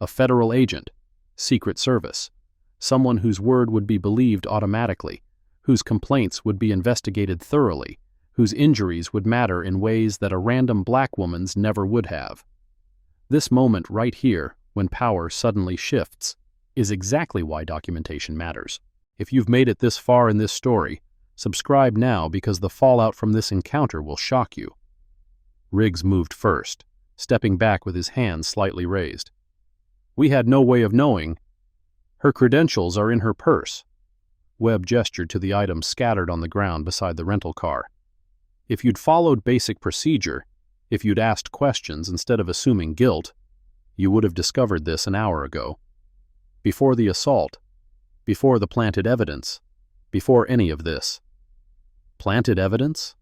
Speaker 1: A federal agent, Secret Service, someone whose word would be believed automatically, whose complaints would be investigated thoroughly, whose injuries would matter in ways that a random black woman's never would have. This moment right here, when power suddenly shifts, is exactly why documentation matters. If you've made it this far in this story, subscribe now because the fallout from this encounter will shock you. Riggs moved first, stepping back with his hands slightly raised. "We had no way of knowing. Her credentials are in her purse." Webb gestured to the items scattered on the ground beside the rental car. "If you'd followed basic procedure, if you'd asked questions instead of assuming guilt, you would have discovered this an hour ago. Before the assault, before the planted evidence, before any of this." "Planted evidence?"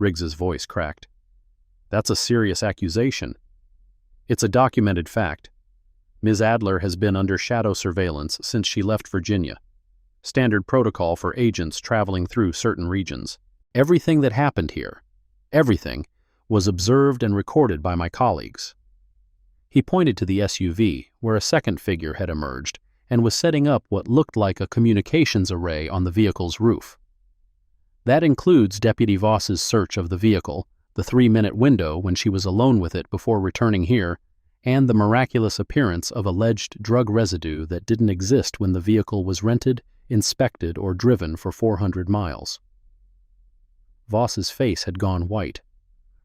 Speaker 1: Riggs's voice cracked. "That's a serious accusation." "It's a documented fact. Ms. Adler has been under shadow surveillance since she left Virginia. Standard protocol for agents traveling through certain regions. Everything that happened here, everything, was observed and recorded by my colleagues." He pointed to the SUV, where a second figure had emerged and was setting up what looked like a communications array on the vehicle's roof. That includes Deputy Voss's search of the vehicle, the 3-minute window when she was alone with it before returning here, and the miraculous appearance of alleged drug residue that didn't exist when the vehicle was rented, inspected, or driven for 400 miles. Voss's face had gone white.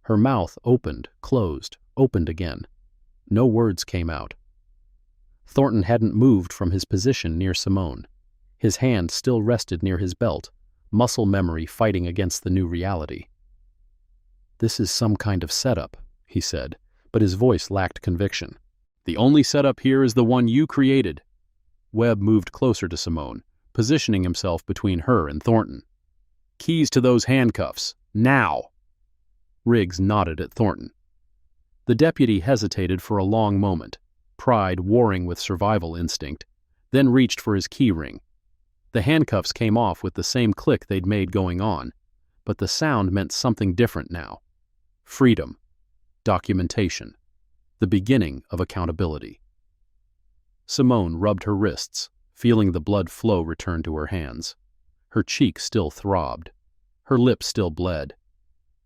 Speaker 1: Her mouth opened, closed, opened again. No words came out. Thornton hadn't moved from his position near Simone. His hand still rested near his belt, muscle memory fighting against the new reality. "This is some kind of setup," he said, but his voice lacked conviction. "The only setup here is the one you created." Webb moved closer to Simone, positioning himself between her and Thornton. "Keys to those handcuffs, now!" Riggs nodded at Thornton. The deputy hesitated for a long moment, pride warring with survival instinct, then reached for his key ring. The handcuffs came off with the same click they'd made going on, but the sound meant something different now. Freedom. Documentation. The beginning of accountability. Simone rubbed her wrists, feeling the blood flow return to her hands. Her cheek still throbbed. Her lips still bled.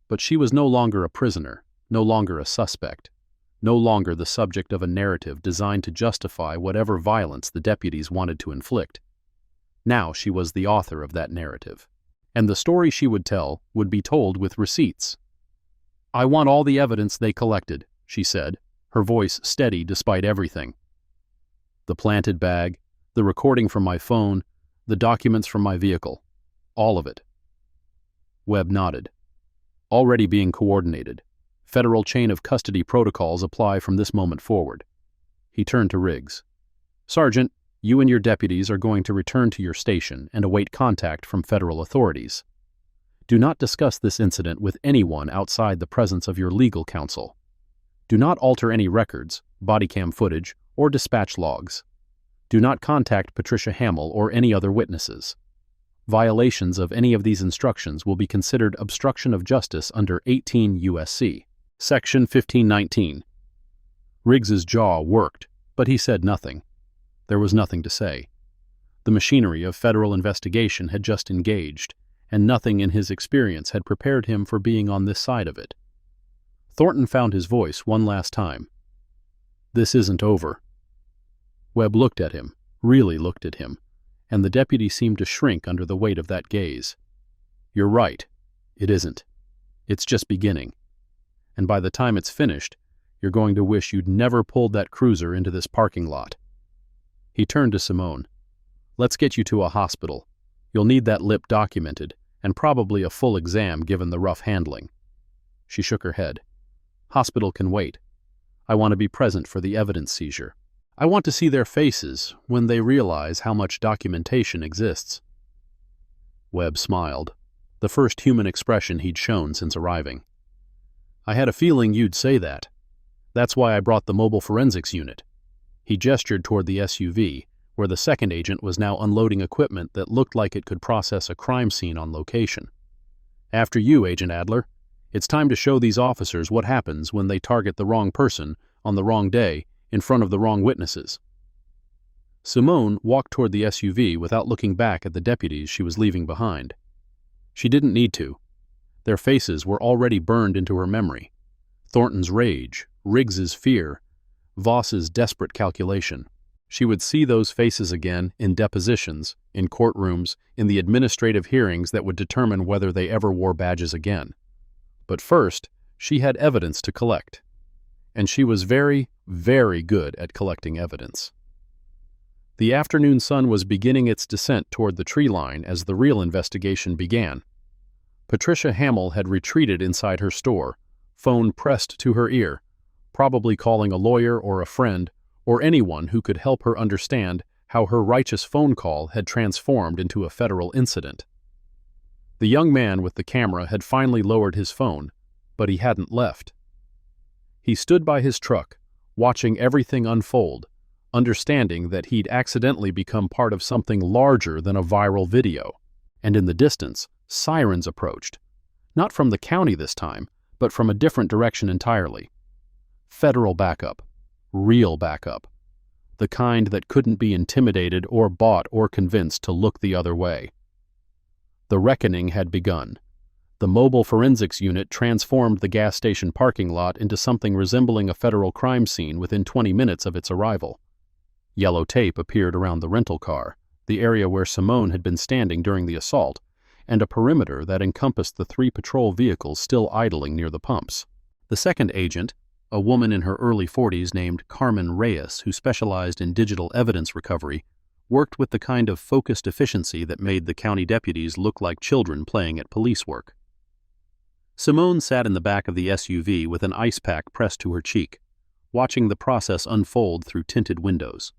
Speaker 1: But she was no longer a prisoner, no longer a suspect, no longer the subject of a narrative designed to justify whatever violence the deputies wanted to inflict. Now she was the author of that narrative, and the story she would tell would be told with receipts. "I want all the evidence they collected," she said, her voice steady despite everything. "The planted bag, the recording from my phone, the documents from my vehicle. All of it." Webb nodded. "Already being coordinated. Federal chain of custody protocols apply from this moment forward. He turned to Riggs. Sergeant, you and your deputies are going to return to your station and await contact from federal authorities. Do not discuss this incident with anyone outside the presence of your legal counsel. Do not alter any records, body cam footage, or dispatch logs. Do not contact Patricia Hamill or any other witnesses. Violations of any of these instructions will be considered obstruction of justice under 18 U.S.C. Section 1519. Riggs's jaw worked, but he said nothing. There was nothing to say. The machinery of federal investigation had just engaged, and nothing in his experience had prepared him for being on this side of it. Thornton found his voice one last time. This isn't over. Webb looked at him, really looked at him, and the deputy seemed to shrink under the weight of that gaze. You're right. It isn't. It's just beginning. And by the time it's finished, you're going to wish you'd never pulled that cruiser into this parking lot. He turned to Simone. Let's get you to a hospital. You'll need that lip documented, and probably a full exam given the rough handling. She shook her head. Hospital can wait. I want to be present for the evidence seizure. I want to see their faces when they realize how much documentation exists. Webb smiled, the first human expression he'd shown since arriving. I had a feeling you'd say that. That's why I brought the mobile forensics unit. He gestured toward the SUV, where the second agent was now unloading equipment that looked like it could process a crime scene on location. After you, Agent Adler. It's time to show these officers what happens when they target the wrong person on the wrong day in front of the wrong witnesses. Simone walked toward the SUV without looking back at the deputies she was leaving behind. She didn't need to. Their faces were already burned into her memory. Thornton's rage, Riggs's fear, Voss's desperate calculation. She would see those faces again in depositions, in courtrooms, in the administrative hearings that would determine whether they ever wore badges again. But first, she had evidence to collect. And she was very, very good at collecting evidence. The afternoon sun was beginning its descent toward the tree line as the real investigation began. Patricia Hamill had retreated inside her store, phone pressed to her ear, probably calling a lawyer or a friend or anyone who could help her understand how her righteous phone call had transformed into a federal incident. The young man with the camera had finally lowered his phone, but he hadn't left. He stood by his truck, watching everything unfold, understanding that he'd accidentally become part of something larger than a viral video. And in the distance, sirens approached. Not from the county this time, but from a different direction entirely. Federal backup. Real backup. The kind that couldn't be intimidated or bought or convinced to look the other way. The reckoning had begun. The mobile forensics unit transformed the gas station parking lot into something resembling a federal crime scene within 20 minutes of its arrival. Yellow tape appeared around the rental car, the area where Simone had been standing during the assault, and a perimeter that encompassed the 3 patrol vehicles still idling near the pumps. The second agent, a woman in her early 40s named Carmen Reyes, who specialized in digital evidence recovery, worked with the kind of focused efficiency that made the county deputies look like children playing at police work. Simone sat in the back of the SUV with an ice pack pressed to her cheek, watching the process unfold through tinted windows.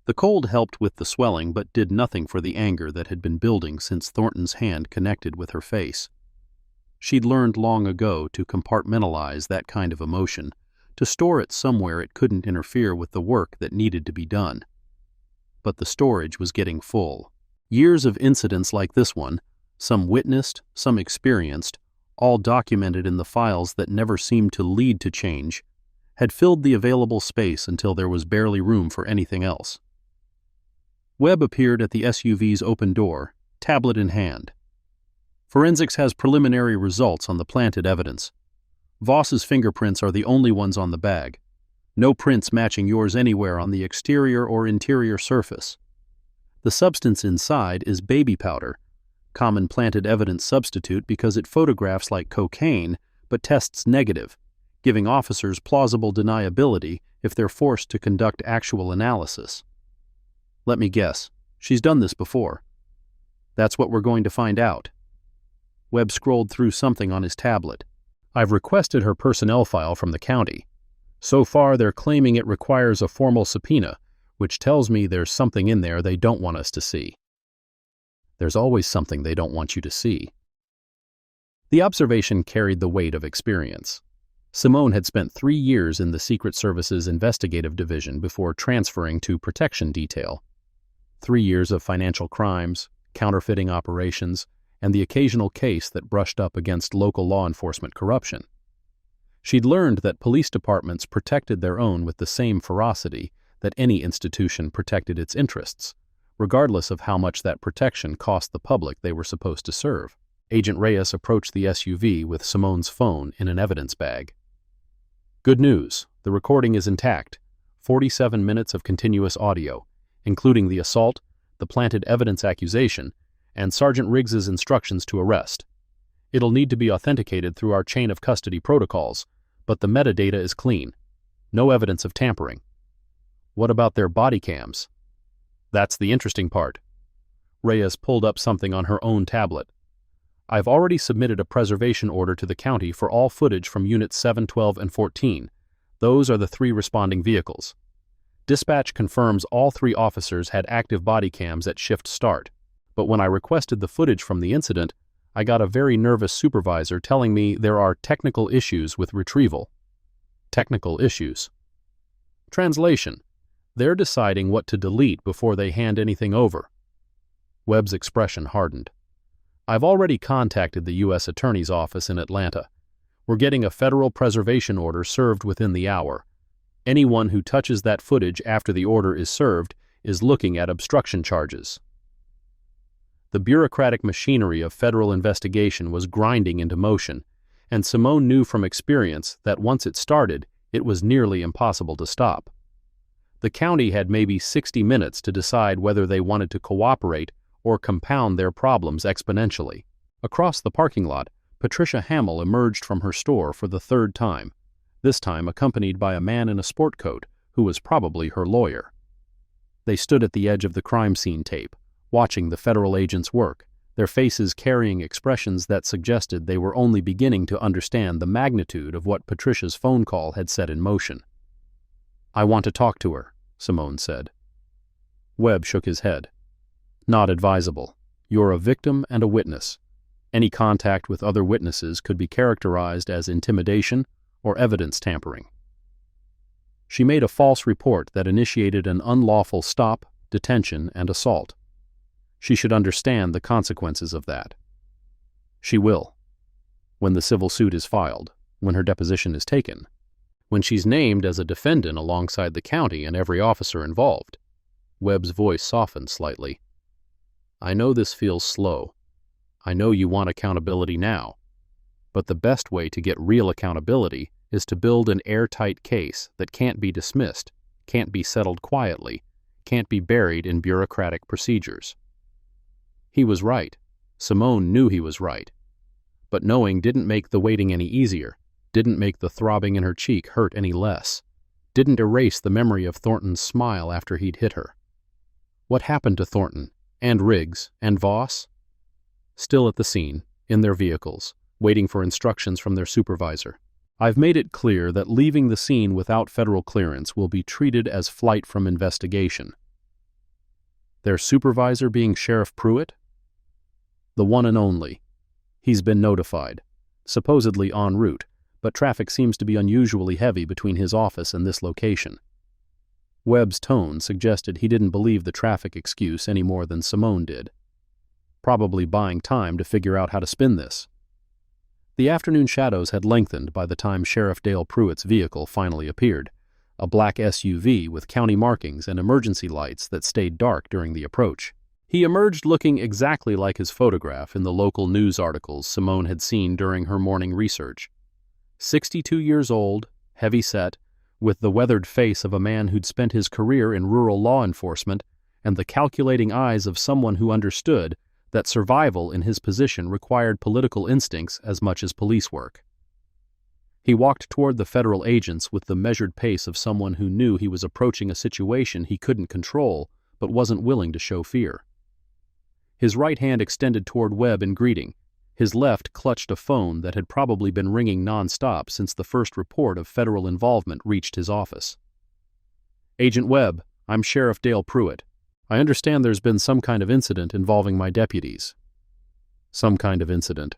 Speaker 1: The cold helped with the swelling but did nothing for the anger that had been building since Thornton's hand connected with her face. She'd learned long ago to compartmentalize that kind of emotion, to store it somewhere it couldn't interfere with the work that needed to be done. But the storage was getting full. Years of incidents like this one, some witnessed, some experienced, all documented in the files that never seemed to lead to change, had filled the available space until there was barely room for anything else. Webb appeared at the SUV's open door, tablet in hand. Forensics has preliminary results on the planted evidence. Voss's fingerprints are the only ones on the bag. No prints matching yours anywhere on the exterior or interior surface. The substance inside is baby powder, common planted evidence substitute because it photographs like cocaine but tests negative, giving officers plausible deniability if they're forced to conduct actual analysis. Let me guess, she's done this before. That's what we're going to find out. Webb scrolled through something on his tablet. I've requested her personnel file from the county. So far, they're claiming it requires a formal subpoena, which tells me there's something in there they don't want us to see. There's always something they don't want you to see. The observation carried the weight of experience. Simone had spent 3 years in the Secret Service's investigative division before transferring to protection detail. 3 years of financial crimes, counterfeiting operations, and the occasional case that brushed up against local law enforcement corruption. She'd learned that police departments protected their own with the same ferocity that any institution protected its interests, regardless of how much that protection cost the public they were supposed to serve. Agent Reyes approached the SUV with Simone's phone in an evidence bag. Good news, the recording is intact. 47 minutes of continuous audio, including the assault, the planted evidence accusation, and Sergeant Riggs's instructions to arrest. It'll need to be authenticated through our chain of custody protocols, but the metadata is clean. No evidence of tampering. What about their body cams? That's the interesting part. Reyes pulled up something on her own tablet. I've already submitted a preservation order to the county for all footage from Units 7, 12, and 14. Those are the 3 responding vehicles. Dispatch confirms all 3 officers had active body cams at shift start, but when I requested the footage from the incident, I got a very nervous supervisor telling me there are technical issues with retrieval. Technical issues. Translation: they're deciding what to delete before they hand anything over. Webb's expression hardened. I've already contacted the U.S. Attorney's Office in Atlanta. We're getting a federal preservation order served within the hour. Anyone who touches that footage after the order is served is looking at obstruction charges. The bureaucratic machinery of federal investigation was grinding into motion, and Simone knew from experience that once it started, it was nearly impossible to stop. The county had maybe 60 minutes to decide whether they wanted to cooperate or compound their problems exponentially. Across the parking lot, Patricia Hamill emerged from her store for the 3rd time, this time accompanied by a man in a sport coat who was probably her lawyer. They stood at the edge of the crime scene tape, watching the federal agents work, their faces carrying expressions that suggested they were only beginning to understand the magnitude of what Patricia's phone call had set in motion. I want to talk to her, Simone said. Webb shook his head. Not advisable. You're a victim and a witness. Any contact with other witnesses could be characterized as intimidation or evidence tampering. She made a false report that initiated an unlawful stop, detention, and assault. She should understand the consequences of that. She will. When the civil suit is filed, when her deposition is taken, when she's named as a defendant alongside the county and every officer involved. Webb's voice softened slightly. I know this feels slow. I know you want accountability now. But the best way to get real accountability is to build an airtight case that can't be dismissed, can't be settled quietly, can't be buried in bureaucratic procedures. He was right. Simone knew he was right. But knowing didn't make the waiting any easier, didn't make the throbbing in her cheek hurt any less, didn't erase the memory of Thornton's smile after he'd hit her. What happened to Thornton, and Riggs, and Voss? Still at the scene, in their vehicles, waiting for instructions from their supervisor. I've made it clear that leaving the scene without federal clearance will be treated as flight from investigation. Their supervisor being Sheriff Pruitt? The one and only. He's been notified, supposedly en route, but traffic seems to be unusually heavy between his office and this location. Webb's tone suggested he didn't believe the traffic excuse any more than Simone did. Probably buying time to figure out how to spin this. The afternoon shadows had lengthened by the time Sheriff Dale Pruitt's vehicle finally appeared, a black SUV with county markings and emergency lights that stayed dark during the approach. He emerged looking exactly like his photograph in the local news articles Simone had seen during her morning research. 62 years old, heavy-set, with the weathered face of a man who'd spent his career in rural law enforcement and the calculating eyes of someone who understood that survival in his position required political instincts as much as police work. He walked toward the federal agents with the measured pace of someone who knew he was approaching a situation he couldn't control but wasn't willing to show fear. His right hand extended toward Webb in greeting, His left clutched a phone that had probably been ringing nonstop since the first report of federal involvement reached his office. "Agent Webb, I'm Sheriff Dale Pruitt. I understand there's been some kind of incident involving my deputies." Some kind of incident.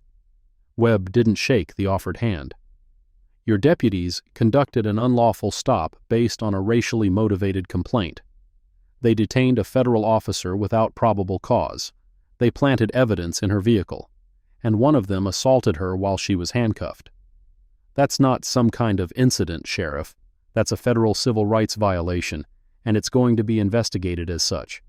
Speaker 1: Webb didn't shake the offered hand. "Your deputies conducted an unlawful stop based on a racially motivated complaint. They detained a federal officer without probable cause. They planted evidence in her vehicle, and one of them assaulted her while she was handcuffed. That's not some kind of incident, Sheriff. That's a federal civil rights violation, and it's going to be investigated as such."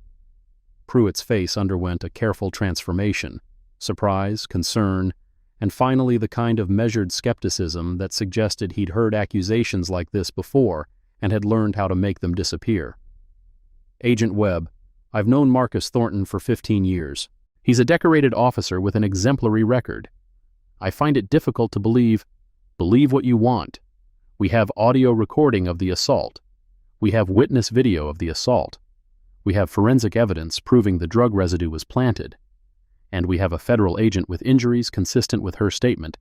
Speaker 1: Pruitt's face underwent a careful transformation: surprise, concern, and finally the kind of measured skepticism that suggested he'd heard accusations like this before and had learned how to make them disappear. "Agent Webb, I've known Marcus Thornton for 15 years. He's a decorated officer with an exemplary record. I find it difficult to believe what you want. We have audio recording of the assault. We have witness video of the assault. We have forensic evidence proving the drug residue was planted. And we have a federal agent with injuries consistent with her statement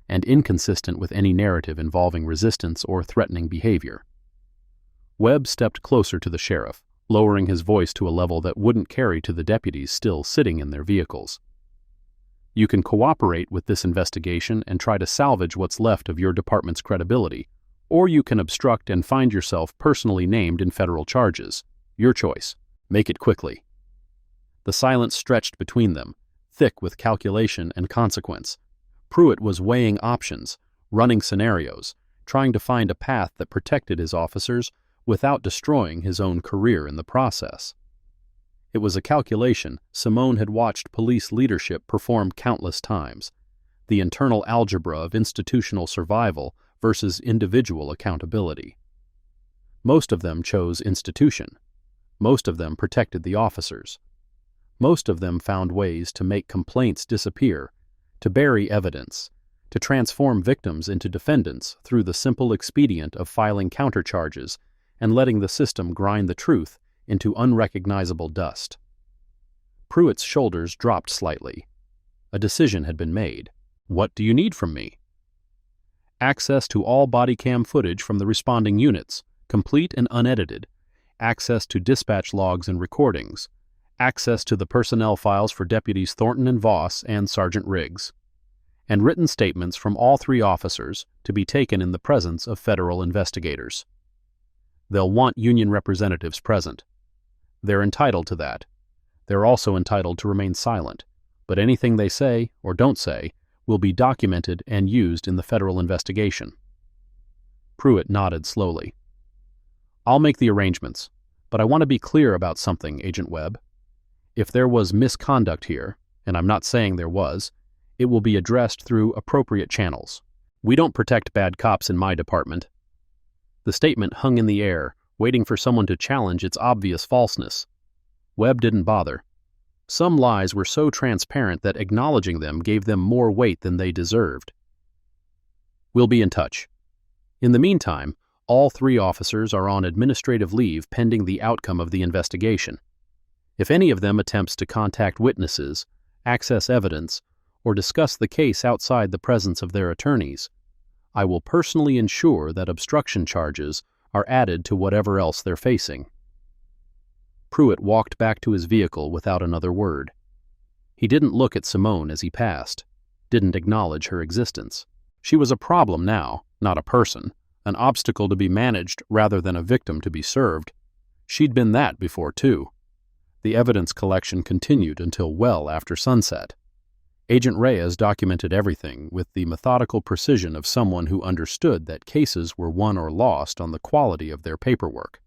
Speaker 1: and inconsistent with any narrative involving resistance or threatening behavior." Webb stepped closer to the sheriff, lowering his voice to a level that wouldn't carry to the deputies still sitting in their vehicles. "You can cooperate with this investigation and try to salvage what's left of your department's credibility, or you can obstruct and find yourself personally named in federal charges. Your choice. Make it quickly." The silence stretched between them, thick with calculation and consequence. Pruitt was weighing options, running scenarios, trying to find a path that protected his officers without destroying his own career in the process. It was a calculation Simone had watched police leadership perform countless times: the internal algebra of institutional survival versus individual accountability. Most of them chose institution. Most of them protected the officers. Most of them found ways to make complaints disappear, to bury evidence, to transform victims into defendants through the simple expedient of filing countercharges and letting the system grind the truth into unrecognizable dust. Pruitt's shoulders dropped slightly. A decision had been made. "What do you need from me?" "Access to all body cam footage from the responding units, complete and unedited. Access to dispatch logs and recordings. Access to the personnel files for Deputies Thornton and Voss and Sergeant Riggs. And written statements from all 3 officers to be taken in the presence of federal investigators. They'll want union representatives present. They're entitled to that. They're also entitled to remain silent, but anything they say or don't say will be documented and used in the federal investigation." Pruitt nodded slowly. "I'll make the arrangements, but I want to be clear about something, Agent Webb. If there was misconduct here, and I'm not saying there was, it will be addressed through appropriate channels. We don't protect bad cops in my department." The statement hung in the air, waiting for someone to challenge its obvious falseness. Webb didn't bother. Some lies were so transparent that acknowledging them gave them more weight than they deserved. "We'll be in touch. In the meantime, all 3 officers are on administrative leave pending the outcome of the investigation. If any of them attempts to contact witnesses, access evidence, or discuss the case outside the presence of their attorneys, I will personally ensure that obstruction charges are added to whatever else they're facing." Pruitt walked back to his vehicle without another word. He didn't look at Simone as he passed, didn't acknowledge her existence. She was a problem now, not a person, an obstacle to be managed rather than a victim to be served. She'd been that before, too. The evidence collection continued until well after sunset. Agent Reyes documented everything with the methodical precision of someone who understood that cases were won or lost on the quality of their paperwork.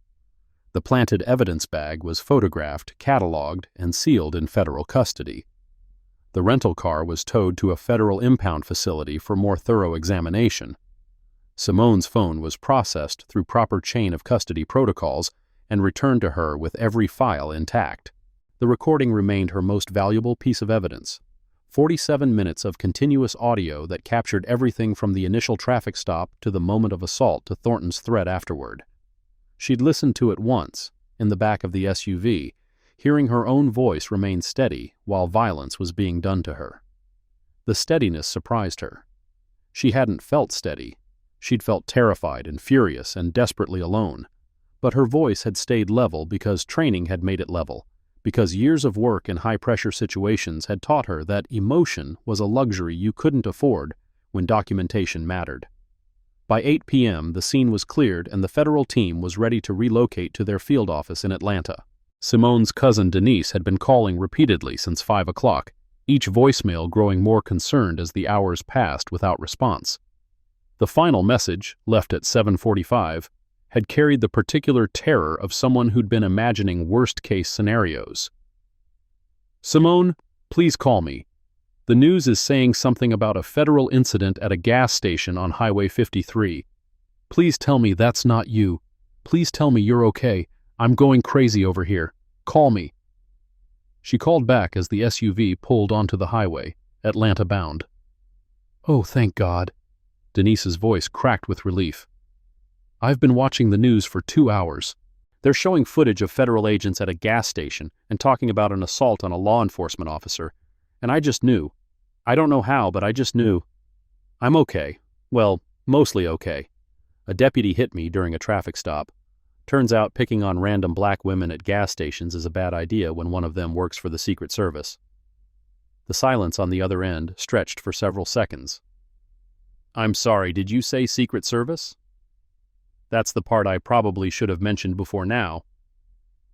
Speaker 1: The planted evidence bag was photographed, cataloged, and sealed in federal custody. The rental car was towed to a federal impound facility for more thorough examination. Simone's phone was processed through proper chain of custody protocols and returned to her with every file intact. The recording remained her most valuable piece of evidence. 47 minutes of continuous audio that captured everything from the initial traffic stop to the moment of assault to Thornton's threat afterward. She'd listened to it once, in the back of the SUV, hearing her own voice remain steady while violence was being done to her. The steadiness surprised her. She hadn't felt steady. She'd felt terrified and furious and desperately alone. But her voice had stayed level because training had made it level, because years of work in high-pressure situations had taught her that emotion was a luxury you couldn't afford when documentation mattered. By 8 p.m., the scene was cleared and the federal team was ready to relocate to their field office in Atlanta. Simone's cousin Denise had been calling repeatedly since 5 o'clock, each voicemail growing more concerned as the hours passed without response. The final message, left at 7:45, had carried the particular terror of someone who'd been imagining worst-case scenarios. "Simone, please call me. The news is saying something about a federal incident at a gas station on Highway 53. Please tell me that's not you. Please tell me you're okay. I'm going crazy over here. Call me." She called back as the SUV pulled onto the highway, Atlanta bound. "Oh, thank God." Denise's voice cracked with relief. "I've been watching the news for 2 hours. They're showing footage of federal agents at a gas station and talking about an assault on a law enforcement officer. And I just knew. I don't know how, but I just knew. I'm okay. Well, mostly okay. A deputy hit me during a traffic stop. Turns out picking on random black women at gas stations is a bad idea when one of them works for the Secret Service." The silence on the other end stretched for several seconds. "I'm sorry, did you say Secret Service?" "That's the part I probably should have mentioned before now.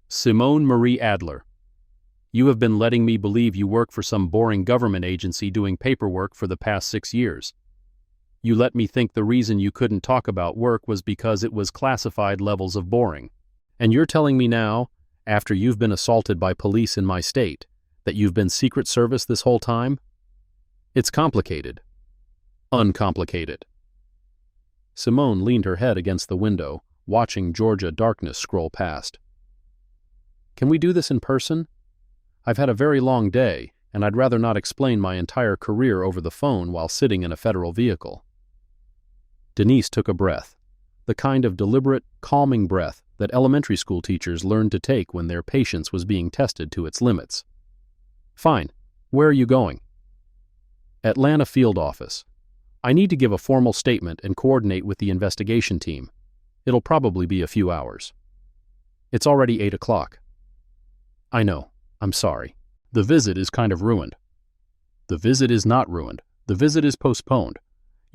Speaker 1: Simone Marie Adler. You have been letting me believe you work for some boring government agency doing paperwork for the past 6 years. You let me think the reason you couldn't talk about work was because it was classified levels of boring. And you're telling me now, after you've been assaulted by police in my state, that you've been Secret Service this whole time? It's complicated. Uncomplicated." Simone leaned her head against the window, watching Georgia darkness scroll past. "Can we do this in person? I've had a very long day, and I'd rather not explain my entire career over the phone while sitting in a federal vehicle." Denise took a breath, the kind of deliberate, calming breath that elementary school teachers learned to take when their patience was being tested to its limits. "Fine. Where are you going?" "Atlanta field office. I need to give a formal statement and coordinate with the investigation team. It'll probably be a few hours." "It's already 8 o'clock. "I know. I'm sorry. The visit is kind of ruined." "The visit is not ruined. The visit is postponed.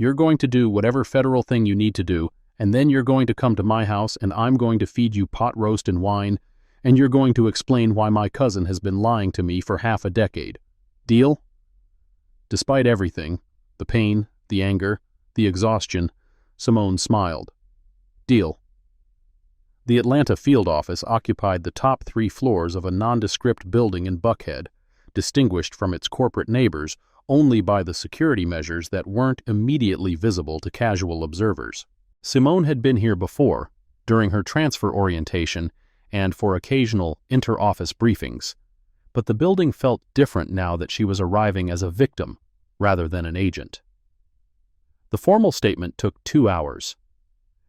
Speaker 1: You're going to do whatever federal thing you need to do, and then you're going to come to my house and I'm going to feed you pot roast and wine, and you're going to explain why my cousin has been lying to me for half a decade. Deal?" Despite everything, the pain, the anger, the exhaustion, Simone smiled. "Deal." The Atlanta field office occupied the top 3 floors of a nondescript building in Buckhead, distinguished from its corporate neighbors only by the security measures that weren't immediately visible to casual observers. Simone had been here before, during her transfer orientation and for occasional inter-office briefings, but the building felt different now that she was arriving as a victim rather than an agent. The formal statement took 2 hours.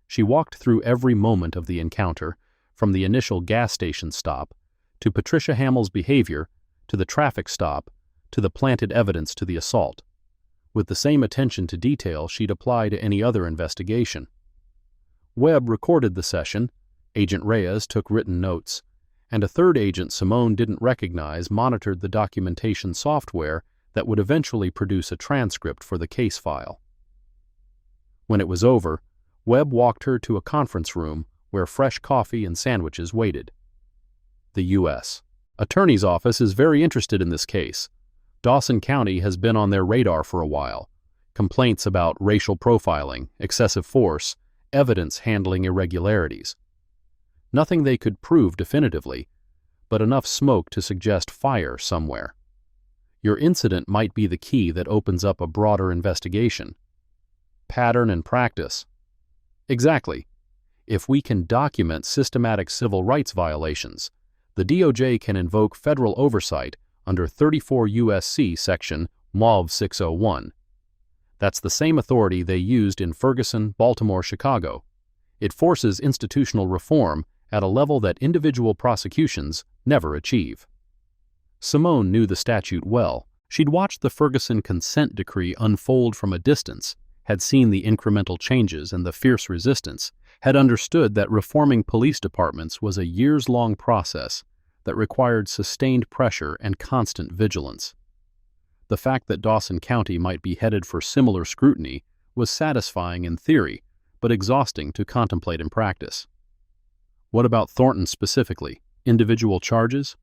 Speaker 1: She walked through every moment of the encounter, from the initial gas station stop, to Patricia Hamill's behavior, to the traffic stop, to the planted evidence to the assault, with the same attention to detail she'd apply to any other investigation. Webb recorded the session, Agent Reyes took written notes, and a third agent Simone didn't recognize monitored the documentation software that would eventually produce a transcript for the case file. When it was over, Webb walked her to a conference room where fresh coffee and sandwiches waited. The U.S. Attorney's Office is very interested in this case. Dawson County has been on their radar for a while. Complaints about racial profiling, excessive force, evidence handling irregularities. Nothing they could prove definitively, but enough smoke to suggest fire somewhere. Your incident might be the key that opens up a broader investigation. Pattern and practice. Exactly. If we can document systematic civil rights violations, the DOJ can invoke federal oversight under 34 U.S.C. Section MOV 601. That's the same authority they used in Ferguson, Baltimore, Chicago. It forces institutional reform at a level that individual prosecutions never achieve. Simone knew the statute well, She'd watched the Ferguson consent decree unfold from a distance, had seen the incremental changes and the fierce resistance, had understood that reforming police departments was a years-long process that required sustained pressure and constant vigilance. The fact that Dawson County might be headed for similar scrutiny was satisfying in theory, but exhausting to contemplate in practice. What about Thornton specifically? Individual charges?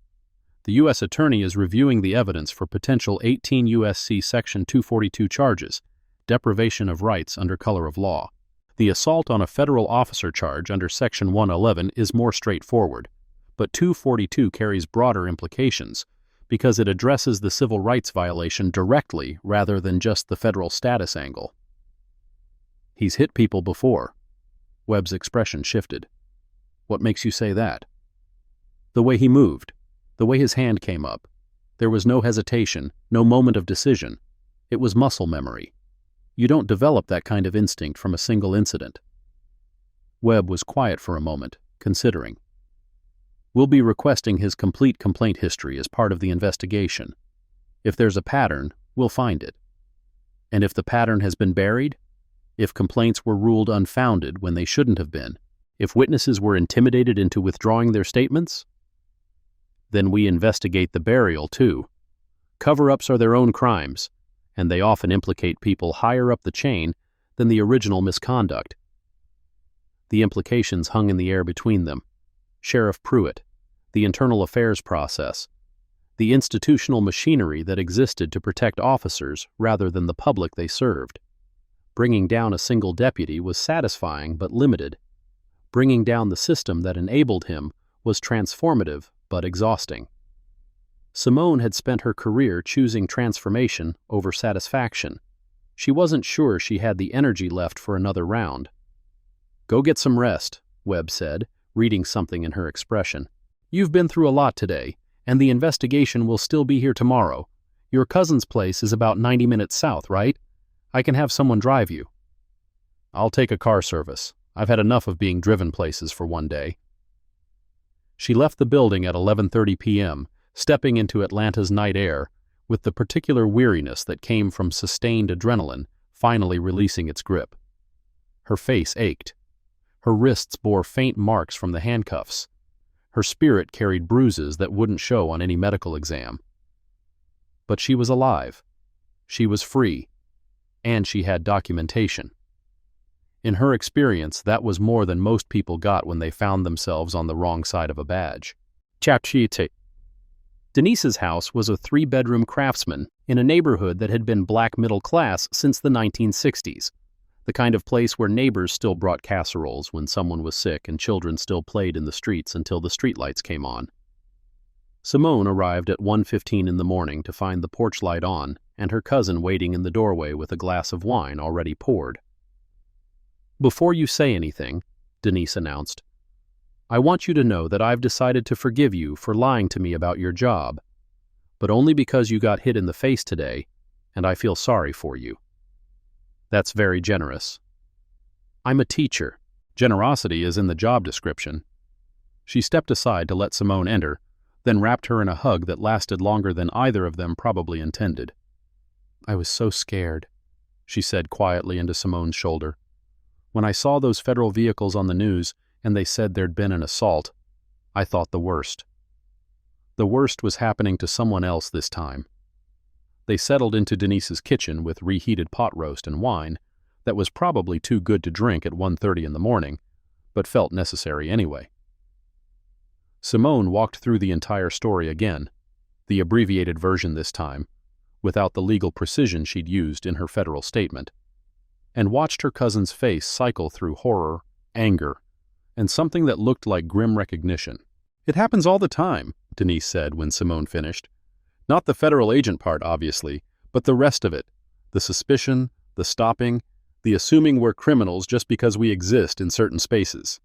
Speaker 1: The U.S. Attorney is reviewing the evidence for potential 18 U.S.C. Section 242 charges, deprivation of rights under color of law. The assault on a federal officer charge under Section 111 is more straightforward, but 242 carries broader implications because it addresses the civil rights violation directly rather than just the federal status angle. He's hit people before. Webb's expression shifted. What makes you say that? The way he moved. The way his hand came up. There was no hesitation, no moment of decision. It was muscle memory. You don't develop that kind of instinct from a single incident. Webb was quiet for a moment, considering. We'll be requesting his complete complaint history as part of the investigation. If there's a pattern, we'll find it. And if the pattern has been buried, if complaints were ruled unfounded when they shouldn't have been, if witnesses were intimidated into withdrawing their statements, then we investigate the burial, too. Cover-ups are their own crimes, and they often implicate people higher up the chain than the original misconduct. The implications hung in the air between them. Sheriff Pruitt, the internal affairs process, the institutional machinery that existed to protect officers rather than the public they served. Bringing down a single deputy was satisfying but limited. Bringing down the system that enabled him was transformative but exhausting. Simone had spent her career choosing transformation over satisfaction. She wasn't sure she had the energy left for another round. "Go get some rest," Webb said, reading something in her expression. "You've been through a lot today, and the investigation will still be here tomorrow. Your cousin's place is about 90 minutes south, right? I can have someone drive you." "I'll take a car service. I've had enough of being driven places for one day." She left the building at 11:30 p.m., stepping into Atlanta's night air with the particular weariness that came from sustained adrenaline finally releasing its grip. Her face ached. Her wrists bore faint marks from the handcuffs. Her spirit carried bruises that wouldn't show on any medical exam. But she was alive. She was free. And she had documentation. In her experience, that was more than most people got when they found themselves on the wrong side of a badge. Chapter 2. Denise's house was a 3-bedroom craftsman in a neighborhood that had been black middle class since the 1960s, the kind of place where neighbors still brought casseroles when someone was sick and children still played in the streets until the streetlights came on. Simone arrived at 1:15 in the morning to find the porch light on and her cousin waiting in the doorway with a glass of wine already poured. "Before you say anything," Denise announced, "I want you to know that I've decided to forgive you for lying to me about your job, but only because you got hit in the face today, and I feel sorry for you." "That's very generous." "I'm a teacher. Generosity is in the job description." She stepped aside to let Simone enter, then wrapped her in a hug that lasted longer than either of them probably intended. "I was so scared," she said quietly into Simone's shoulder. "When I saw those federal vehicles on the news and they said there'd been an assault, I thought the worst. The worst was happening to someone else this time." They settled into Denise's kitchen with reheated pot roast and wine that was probably too good to drink at 1:30 in the morning, but felt necessary anyway. Simone walked through the entire story again, the abbreviated version this time, without the legal precision she'd used in her federal statement, and watched her cousin's face cycle through horror, anger, and something that looked like grim recognition. "It happens all the time," Denise said when Simone finished. "Not the federal agent part, obviously, but the rest of it. The suspicion, the stopping, the assuming we're criminals just because we exist in certain spaces."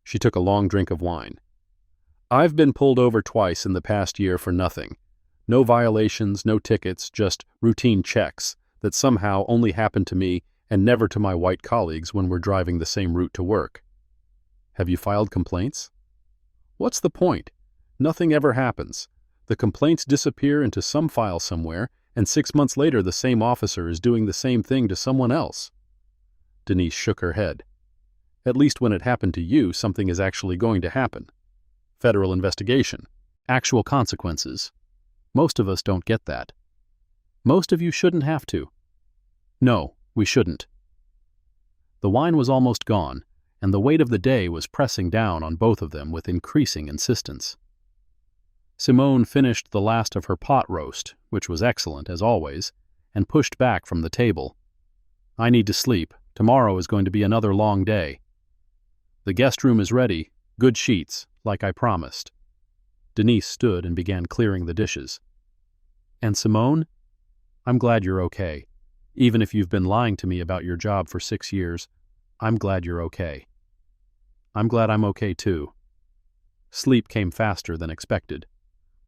Speaker 1: She took a long drink of wine. "I've been pulled over twice in the past year for nothing. No violations, no tickets, just routine checks that somehow only happen to me and never to my white colleagues when we're driving the same route to work." "Have you filed complaints?" "What's the point? Nothing ever happens. The complaints disappear into some file somewhere, And 6 months later, the same officer is doing the same thing to someone else. Denise shook her head. At least when it happened to you, something is actually going to happen. Federal investigation. Actual consequences. Most of us don't get that. Most of you shouldn't have to. No, we shouldn't. The wine was almost gone, and the weight of the day was pressing down on both of them with increasing insistence. Simone finished the last of her pot roast, which was excellent as always, and pushed back from the table. I need to sleep. Tomorrow is going to be another long day. The guest room is ready, good sheets, like I promised. Denise stood and began clearing the dishes. And Simone? I'm glad you're okay. Even if you've been lying to me about your job for 6 years, I'm glad you're okay. I'm glad I'm okay too. Sleep came faster than expected,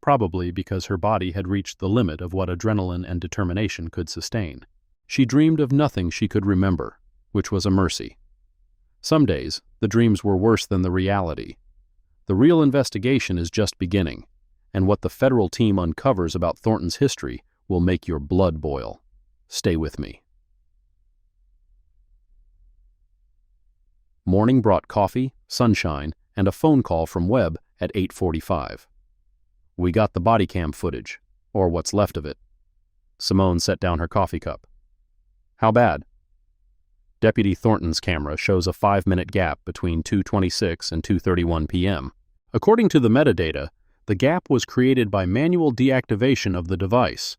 Speaker 1: probably because her body had reached the limit of what adrenaline and determination could sustain. She dreamed of nothing she could remember, which was a mercy. Some days, the dreams were worse than the reality. The real investigation is just beginning, and what the federal team uncovers about Thornton's history will make your blood boil. Stay with me. Morning brought coffee, sunshine, and a phone call from Webb at 8:45. We got the body cam footage, or what's left of it. Simone set down her coffee cup. How bad? Deputy Thornton's camera shows a 5-minute gap between 2:26 and 2:31 p.m. According to the metadata, the gap was created by manual deactivation of the device.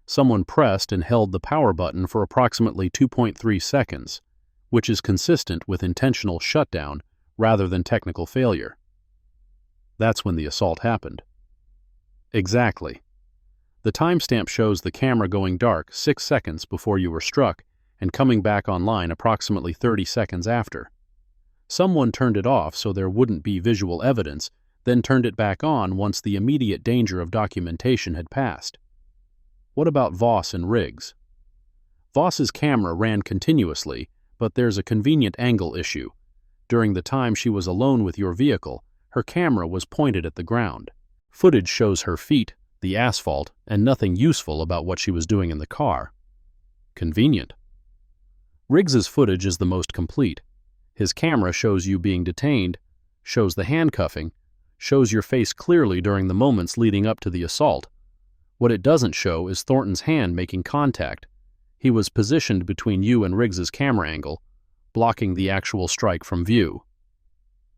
Speaker 1: Someone pressed and held the power button for approximately 2.3 seconds, which is consistent with intentional shutdown rather than technical failure. That's when the assault happened. Exactly. The timestamp shows the camera going dark 6 seconds before you were struck and coming back online approximately 30 seconds after. Someone turned it off so there wouldn't be visual evidence, then turned it back on once the immediate danger of documentation had passed. What about Voss and Riggs? Voss's camera ran continuously, but there's a convenient angle issue. During the time she was alone with your vehicle, her camera was pointed at the ground. Footage shows her feet, the asphalt, and nothing useful about what she was doing in the car. Convenient. Riggs's footage is the most complete. His camera shows you being detained, shows the handcuffing, shows your face clearly during the moments leading up to the assault. What it doesn't show is Thornton's hand making contact. He was positioned between you and Riggs's camera angle, blocking the actual strike from view.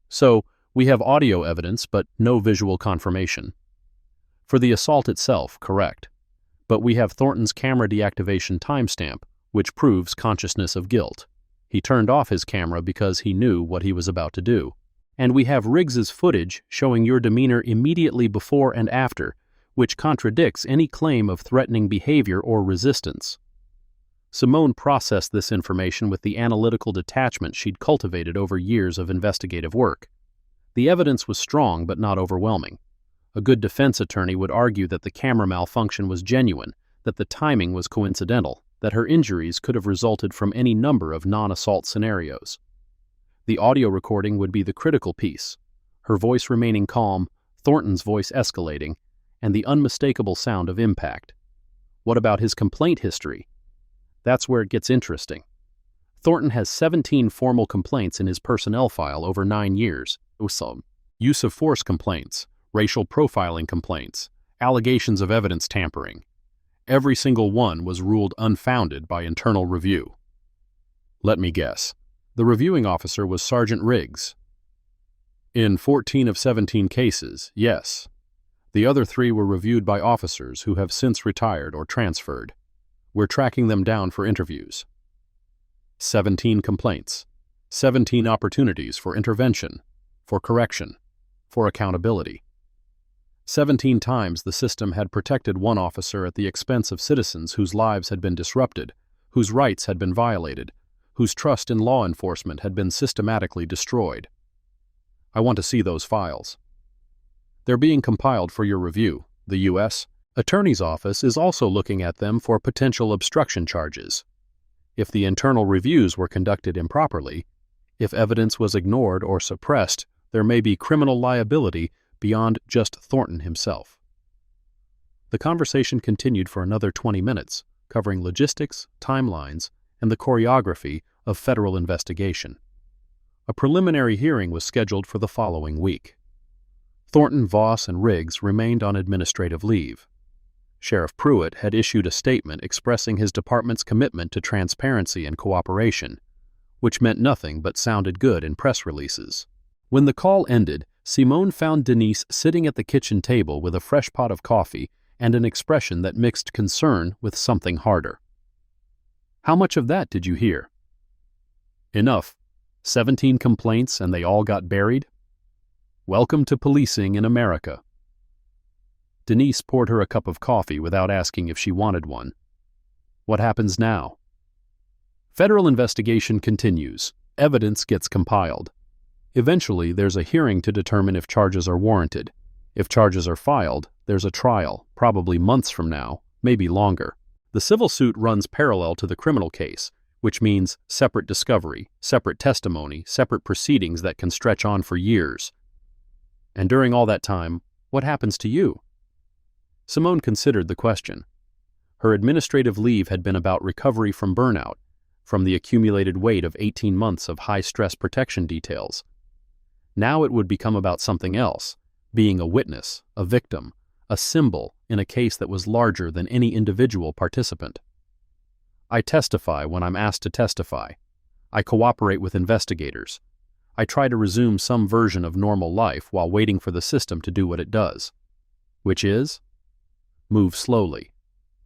Speaker 1: So, we have audio evidence, but no visual confirmation. For the assault itself, correct. But we have Thornton's camera deactivation timestamp, which proves consciousness of guilt. He turned off his camera because he knew what he was about to do. And we have Riggs's footage showing your demeanor immediately before and after, which contradicts any claim of threatening behavior or resistance. Simone processed this information with the analytical detachment she'd cultivated over years of investigative work. The evidence was strong but not overwhelming. A good defense attorney would argue that the camera malfunction was genuine, that the timing was coincidental, that her injuries could have resulted from any number of non-assault scenarios. The audio recording would be the critical piece, her voice remaining calm, Thornton's voice escalating, and the unmistakable sound of impact. What about his complaint history? That's where it gets interesting. Thornton has 17 formal complaints in his personnel file over 9 years. Some use of force complaints, racial profiling complaints, allegations of evidence tampering. Every single one was ruled unfounded by internal review. Let me guess. The reviewing officer was Sergeant Riggs. In 14 of 17 cases, yes. The other 3 were reviewed by officers who have since retired or transferred. We're tracking them down for interviews. 17 complaints. 17 opportunities for intervention, for correction, for accountability. 17 times the system had protected one officer at the expense of citizens whose lives had been disrupted, whose rights had been violated, whose trust in law enforcement had been systematically destroyed. I want to see those files. They're being compiled for your review. The U.S. Attorney's Office is also looking at them for potential obstruction charges. If the internal reviews were conducted improperly, if evidence was ignored or suppressed, there may be criminal liability beyond just Thornton himself. The conversation continued for another 20 minutes, covering logistics, timelines, and the choreography of federal investigation. A preliminary hearing was scheduled for the following week. Thornton, Voss, and Riggs remained on administrative leave. Sheriff Pruitt had issued a statement expressing his department's commitment to transparency and cooperation, which meant nothing but sounded good in press releases. When the call ended, Simone found Denise sitting at the kitchen table with a fresh pot of coffee and an expression that mixed concern with something harder. "How much of that did you hear?" "Enough. 17 complaints and they all got buried? Welcome to policing in America." Denise poured her a cup of coffee without asking if she wanted one. "What happens now?" "Federal investigation continues. Evidence gets compiled. Eventually, there's a hearing to determine if charges are warranted. If charges are filed, there's a trial, probably months from now, maybe longer. The civil suit runs parallel to the criminal case, which means separate discovery, separate testimony, separate proceedings that can stretch on for years. And during all that time, what happens to you?" Simone considered the question. Her administrative leave had been about recovery from burnout, from the accumulated weight of 18 months of high-stress protection details. Now it would become about something else, being a witness, a victim, a symbol in a case that was larger than any individual participant. "I testify when I'm asked to testify. I cooperate with investigators. I try to resume some version of normal life while waiting for the system to do what it does. Which is? Move slowly.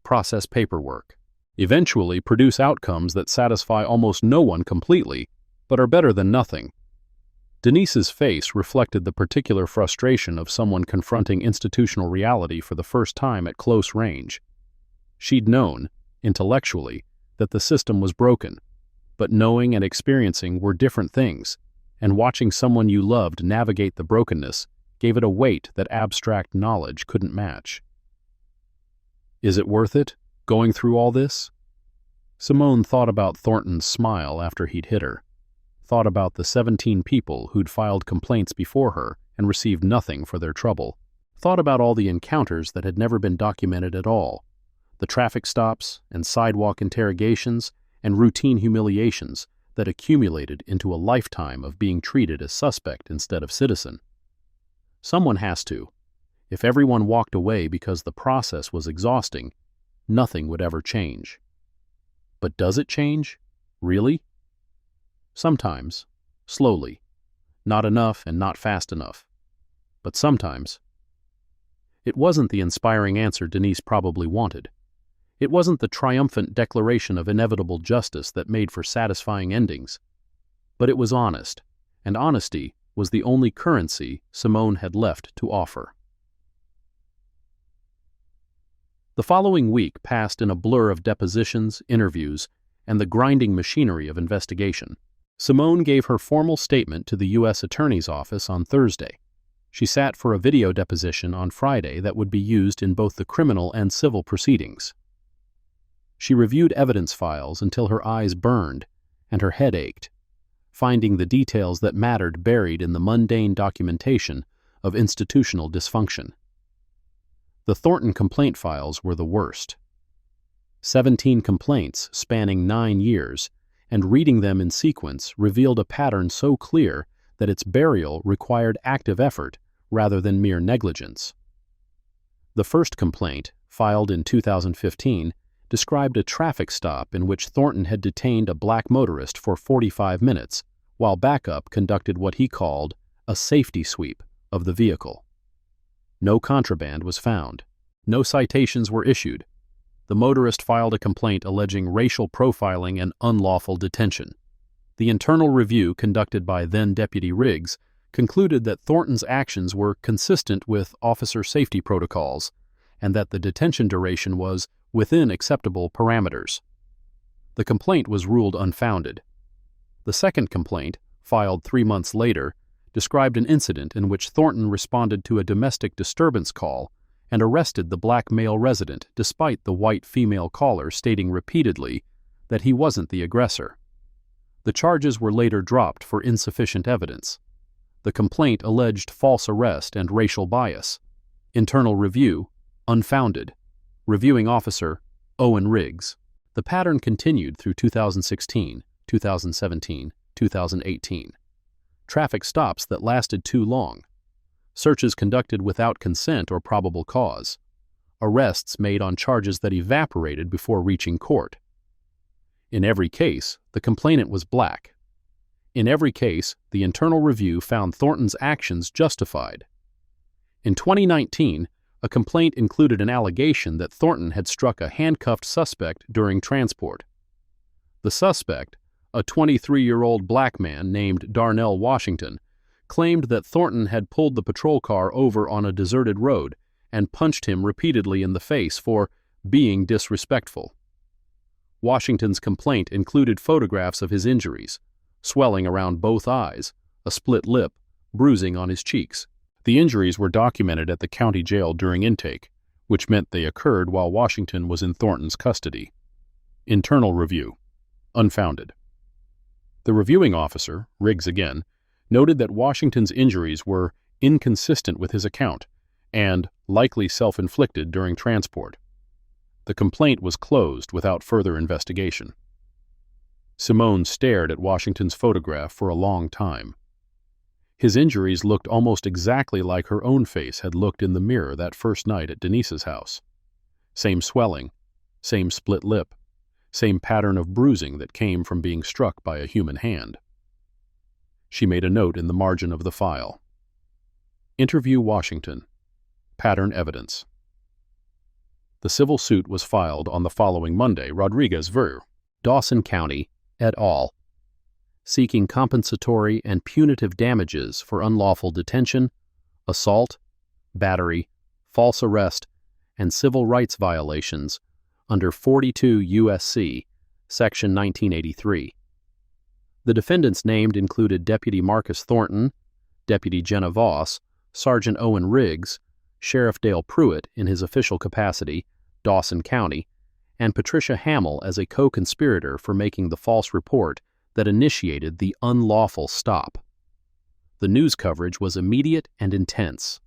Speaker 1: Process paperwork. Eventually produce outcomes that satisfy almost no one completely, but are better than nothing." Denise's face reflected the particular frustration of someone confronting institutional reality for the first time at close range. She'd known, intellectually, that the system was broken, but knowing and experiencing were different things, and watching someone you loved navigate the brokenness gave it a weight that abstract knowledge couldn't match. "Is it worth it, going through all this?" Simone thought about Thornton's smile after he'd hit her, thought about the 17 people who'd filed complaints before her and received nothing for their trouble, thought about all the encounters that had never been documented at all, the traffic stops and sidewalk interrogations and routine humiliations that accumulated into a lifetime of being treated as suspect instead of citizen. Someone has to. If everyone walked away because the process was exhausting, nothing would ever change. But does it change? Really? Sometimes, slowly, not enough and not fast enough. But sometimes. It wasn't the inspiring answer Denise probably wanted. It wasn't the triumphant declaration of inevitable justice that made for satisfying endings. But it was honest, and honesty was the only currency Simone had left to offer. The following week passed in a blur of depositions, interviews, and the grinding machinery of investigation. Simone gave her formal statement to the U.S. Attorney's Office on Thursday. She sat for a video deposition on Friday that would be used in both the criminal and civil proceedings. She reviewed evidence files until her eyes burned and her head ached, finding the details that mattered buried in the mundane documentation of institutional dysfunction. The Thornton complaint files were the worst. 17 complaints spanning 9 years, and reading them in sequence revealed a pattern so clear that its burial required active effort rather than mere negligence. The first complaint, filed in 2015, described a traffic stop in which Thornton had detained a black motorist for 45 minutes, while backup conducted what he called a safety sweep of the vehicle. No contraband was found. No citations were issued. The motorist filed a complaint alleging racial profiling and unlawful detention. The internal review conducted by then-Deputy Riggs concluded that Thornton's actions were consistent with officer safety protocols and that the detention duration was within acceptable parameters. The complaint was ruled unfounded. The second complaint, filed 3 months later, described an incident in which Thornton responded to a domestic disturbance call and arrested the black male resident despite the white female caller stating repeatedly that he wasn't the aggressor. The charges were later dropped for insufficient evidence. The complaint alleged false arrest and racial bias. Internal review, Unfounded. Reviewing officer, Owen Riggs. The pattern continued through 2016, 2017, 2018. Traffic stops that lasted too long. Searches conducted without consent or probable cause. Arrests made on charges that evaporated before reaching court. In every case, the complainant was black. In every case, the internal review found Thornton's actions justified. In 2019, a complaint included an allegation that Thornton had struck a handcuffed suspect during transport. The suspect, a 23-year-old black man named Darnell Washington, claimed that Thornton had pulled the patrol car over on a deserted road and punched him repeatedly in the face for being disrespectful. Washington's complaint included photographs of his injuries: swelling around both eyes, a split lip, bruising on his cheeks. The injuries were documented at the county jail during intake, which meant they occurred while Washington was in Thornton's custody. Internal review. Unfounded. The reviewing officer, Riggs again, noted that Washington's injuries were inconsistent with his account and likely self-inflicted during transport. The complaint was closed without further investigation. Simone stared at Washington's photograph for a long time. His injuries looked almost exactly like her own face had looked in the mirror that first night at Denise's house. Same swelling, same split lip, same pattern of bruising that came from being struck by a human hand. She made a note in the margin of the file. Interview Washington. Pattern evidence. The civil suit was filed on the following Monday. Rodriguez v. Dawson County, et al., seeking compensatory and punitive damages for unlawful detention, assault, battery, false arrest, and civil rights violations under 42 U.S.C. Section 1983. The defendants named included Deputy Marcus Thornton, Deputy Jenna Voss, Sergeant Owen Riggs, Sheriff Dale Pruitt in his official capacity, Dawson County, and Patricia Hamill as a co-conspirator for making the false report that initiated the unlawful stop. The news coverage was immediate and intense.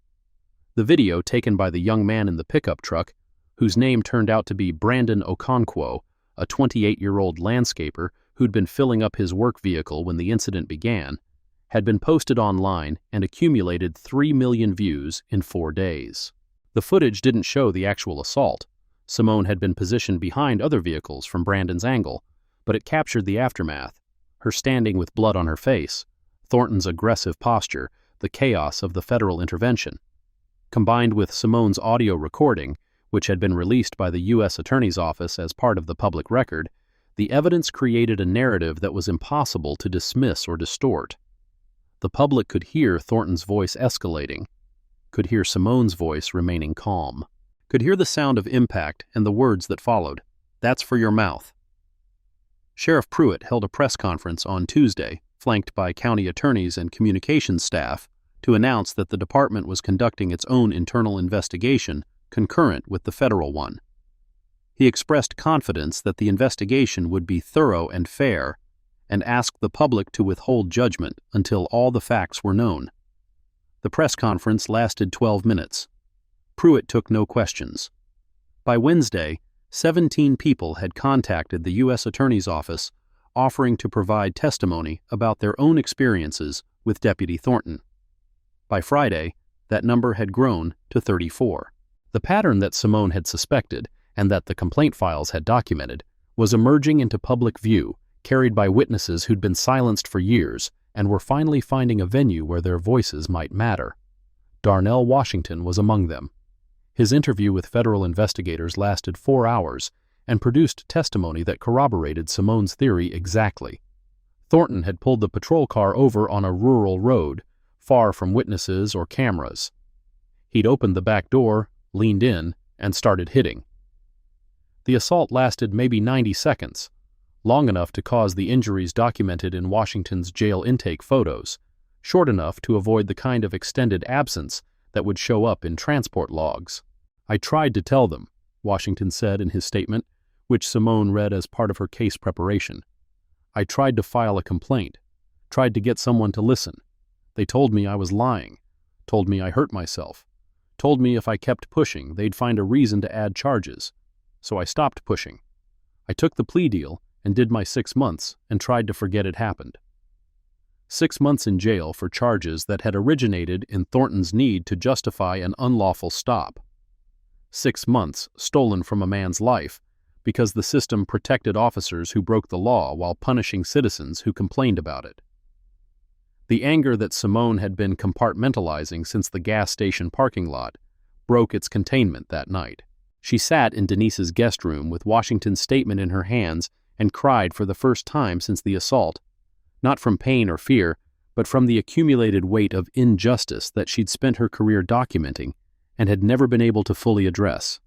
Speaker 1: The video taken by the young man in the pickup truck, whose name turned out to be Brandon Okonkwo, a 28-year-old landscaper who'd been filling up his work vehicle when the incident began, had been posted online and accumulated 3 million views in 4 days. The footage didn't show the actual assault. Simone had been positioned behind other vehicles from Brandon's angle, but it captured the aftermath: her standing with blood on her face, Thornton's aggressive posture, the chaos of the federal intervention. Combined with Simone's audio recording, which had been released by the U.S. Attorney's Office as part of the public record, the evidence created a narrative that was impossible to dismiss or distort. The public could hear Thornton's voice escalating, could hear Simone's voice remaining calm, could hear the sound of impact and the words that followed. "That's for your mouth." Sheriff Pruitt held a press conference on Tuesday, flanked by county attorneys and communications staff, to announce that the department was conducting its own internal investigation concurrent with the federal one. He expressed confidence that the investigation would be thorough and fair, and asked the public to withhold judgment until all the facts were known. The press conference lasted 12 minutes. Pruitt took no questions. By Wednesday, 17 people had contacted the U.S. Attorney's Office offering to provide testimony about their own experiences with Deputy Thornton. By Friday, that number had grown to 34. The pattern that Simone had suspected, and that the complaint files had documented, was emerging into public view, carried by witnesses who'd been silenced for years and were finally finding a venue where their voices might matter. Darnell Washington was among them. His interview with federal investigators lasted 4 hours and produced testimony that corroborated Simone's theory exactly. Thornton had pulled the patrol car over on a rural road, far from witnesses or cameras. He'd opened the back door, leaned in, and started hitting. The assault lasted maybe 90 seconds, long enough to cause the injuries documented in Washington's jail intake photos, short enough to avoid the kind of extended absence that would show up in transport logs. "I tried to tell them," Washington said in his statement, which Simone read as part of her case preparation. "I tried to file a complaint, tried to get someone to listen. They told me I was lying, told me I hurt myself, Told me if I kept pushing, they'd find a reason to add charges. So I stopped pushing. I took the plea deal and did my 6 months and tried to forget it happened. 6 months in jail for charges that had originated in Thornton's need to justify an unlawful stop. 6 months stolen from a man's life because the system protected officers who broke the law while punishing citizens who complained about it. The anger that Simone had been compartmentalizing since the gas station parking lot broke its containment that night. She sat in Denise's guest room with Washington's statement in her hands and cried for the first time since the assault, not from pain or fear, but from the accumulated weight of injustice that she'd spent her career documenting and had never been able to fully address.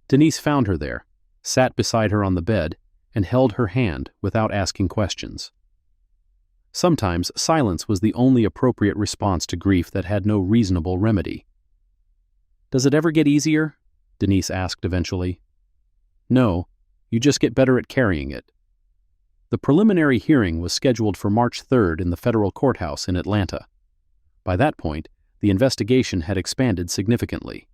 Speaker 1: Denise found her there, sat beside her on the bed, and held her hand without asking questions. Sometimes silence was the only appropriate response to grief that had no reasonable remedy. "Does it ever get easier?" Denise asked eventually. "No, you just get better at carrying it." The preliminary hearing was scheduled for March 3rd in the federal courthouse in Atlanta. By that point, the investigation had expanded significantly.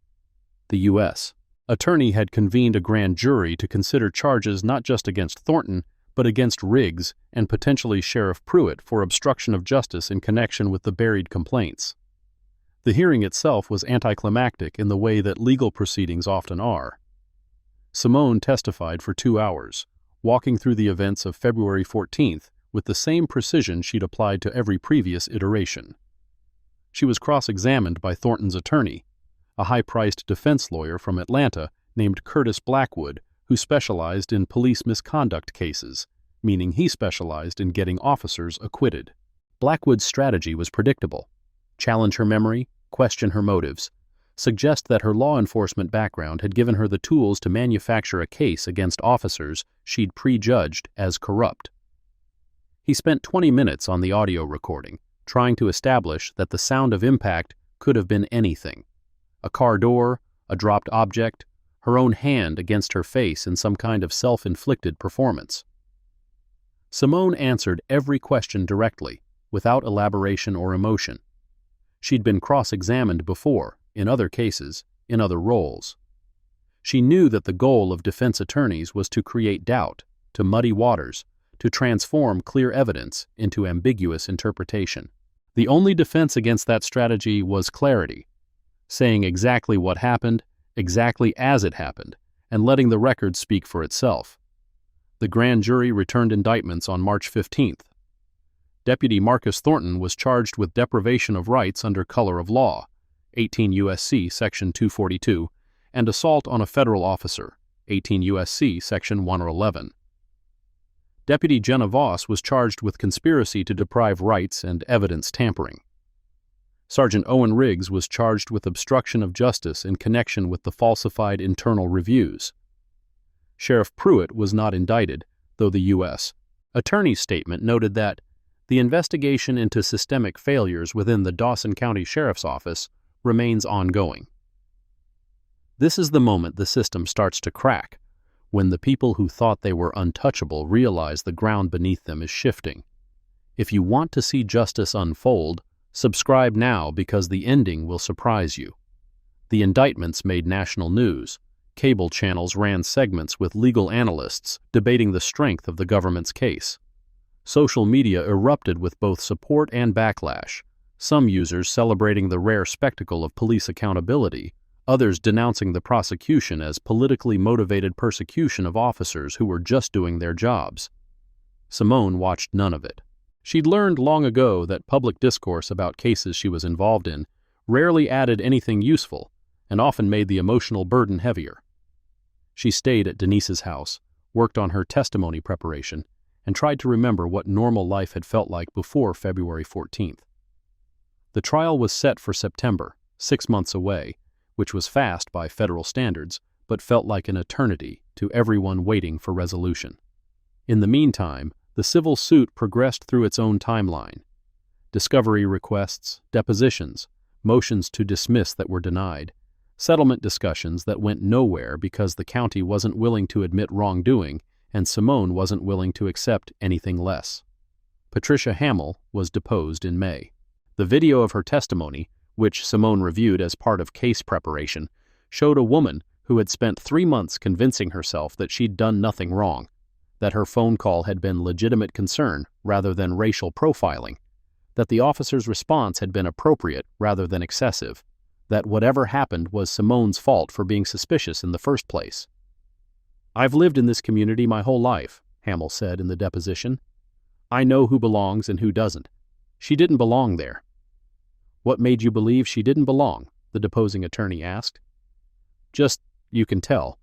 Speaker 1: The U.S. attorney had convened a grand jury to consider charges not just against Thornton, but against Riggs and potentially Sheriff Pruitt for obstruction of justice in connection with the buried complaints. The hearing itself was anticlimactic in the way that legal proceedings often are. Simone testified for 2 hours, walking through the events of February 14th with the same precision she'd applied to every previous iteration. She was cross-examined by Thornton's attorney, a high-priced defense lawyer from Atlanta named Curtis Blackwood, who specialized in police misconduct cases, meaning he specialized in getting officers acquitted. Blackwood's strategy was predictable: challenge her memory, question her motives, suggest that her law enforcement background had given her the tools to manufacture a case against officers she'd prejudged as corrupt. He spent 20 minutes on the audio recording, trying to establish that the sound of impact could have been anything: a car door, a dropped object, her own hand against her face in some kind of self-inflicted performance. Simone answered every question directly, without elaboration or emotion. She'd been cross-examined before, in other cases, in other roles. She knew that the goal of defense attorneys was to create doubt, to muddy waters, to transform clear evidence into ambiguous interpretation. The only defense against that strategy was clarity, saying exactly what happened, exactly as it happened, and letting the record speak for itself. The grand jury returned indictments on March 15th. Deputy Marcus Thornton was charged with deprivation of rights under color of law, 18 U.S.C. Section 242, and assault on a federal officer, 18 U.S.C. Section 111. Deputy Jenna Voss was charged with conspiracy to deprive rights and evidence tampering. Sergeant Owen Riggs was charged with obstruction of justice in connection with the falsified internal reviews. Sheriff Pruitt was not indicted, though the U.S. attorney's statement noted that the investigation into systemic failures within the Dawson County Sheriff's Office remains ongoing. This is the moment the system starts to crack, when the people who thought they were untouchable realize the ground beneath them is shifting. If you want to see justice unfold, subscribe now because the ending will surprise you. The indictments made national news. Cable channels ran segments with legal analysts debating the strength of the government's case. Social media erupted with both support and backlash, some users celebrating the rare spectacle of police accountability, others denouncing the prosecution as politically motivated persecution of officers who were just doing their jobs. Simone watched none of it. She'd learned long ago that public discourse about cases she was involved in rarely added anything useful and often made the emotional burden heavier. She stayed at Denise's house, worked on her testimony preparation, and tried to remember what normal life had felt like before February 14th. The trial was set for September, 6 months away, which was fast by federal standards, but felt like an eternity to everyone waiting for resolution. In the meantime, the civil suit progressed through its own timeline. Discovery requests, depositions, motions to dismiss that were denied, settlement discussions that went nowhere because the county wasn't willing to admit wrongdoing and Simone wasn't willing to accept anything less. Patricia Hamill was deposed in May. The video of her testimony, which Simone reviewed as part of case preparation, showed a woman who had spent 3 months convincing herself that she'd done nothing wrong, that her phone call had been legitimate concern rather than racial profiling, that the officer's response had been appropriate rather than excessive, that whatever happened was Simone's fault for being suspicious in the first place. "I've lived in this community my whole life," Hamill said in the deposition. "I know who belongs and who doesn't. She didn't belong there." "What made you believe she didn't belong?" the deposing attorney asked. "Just, you can tell.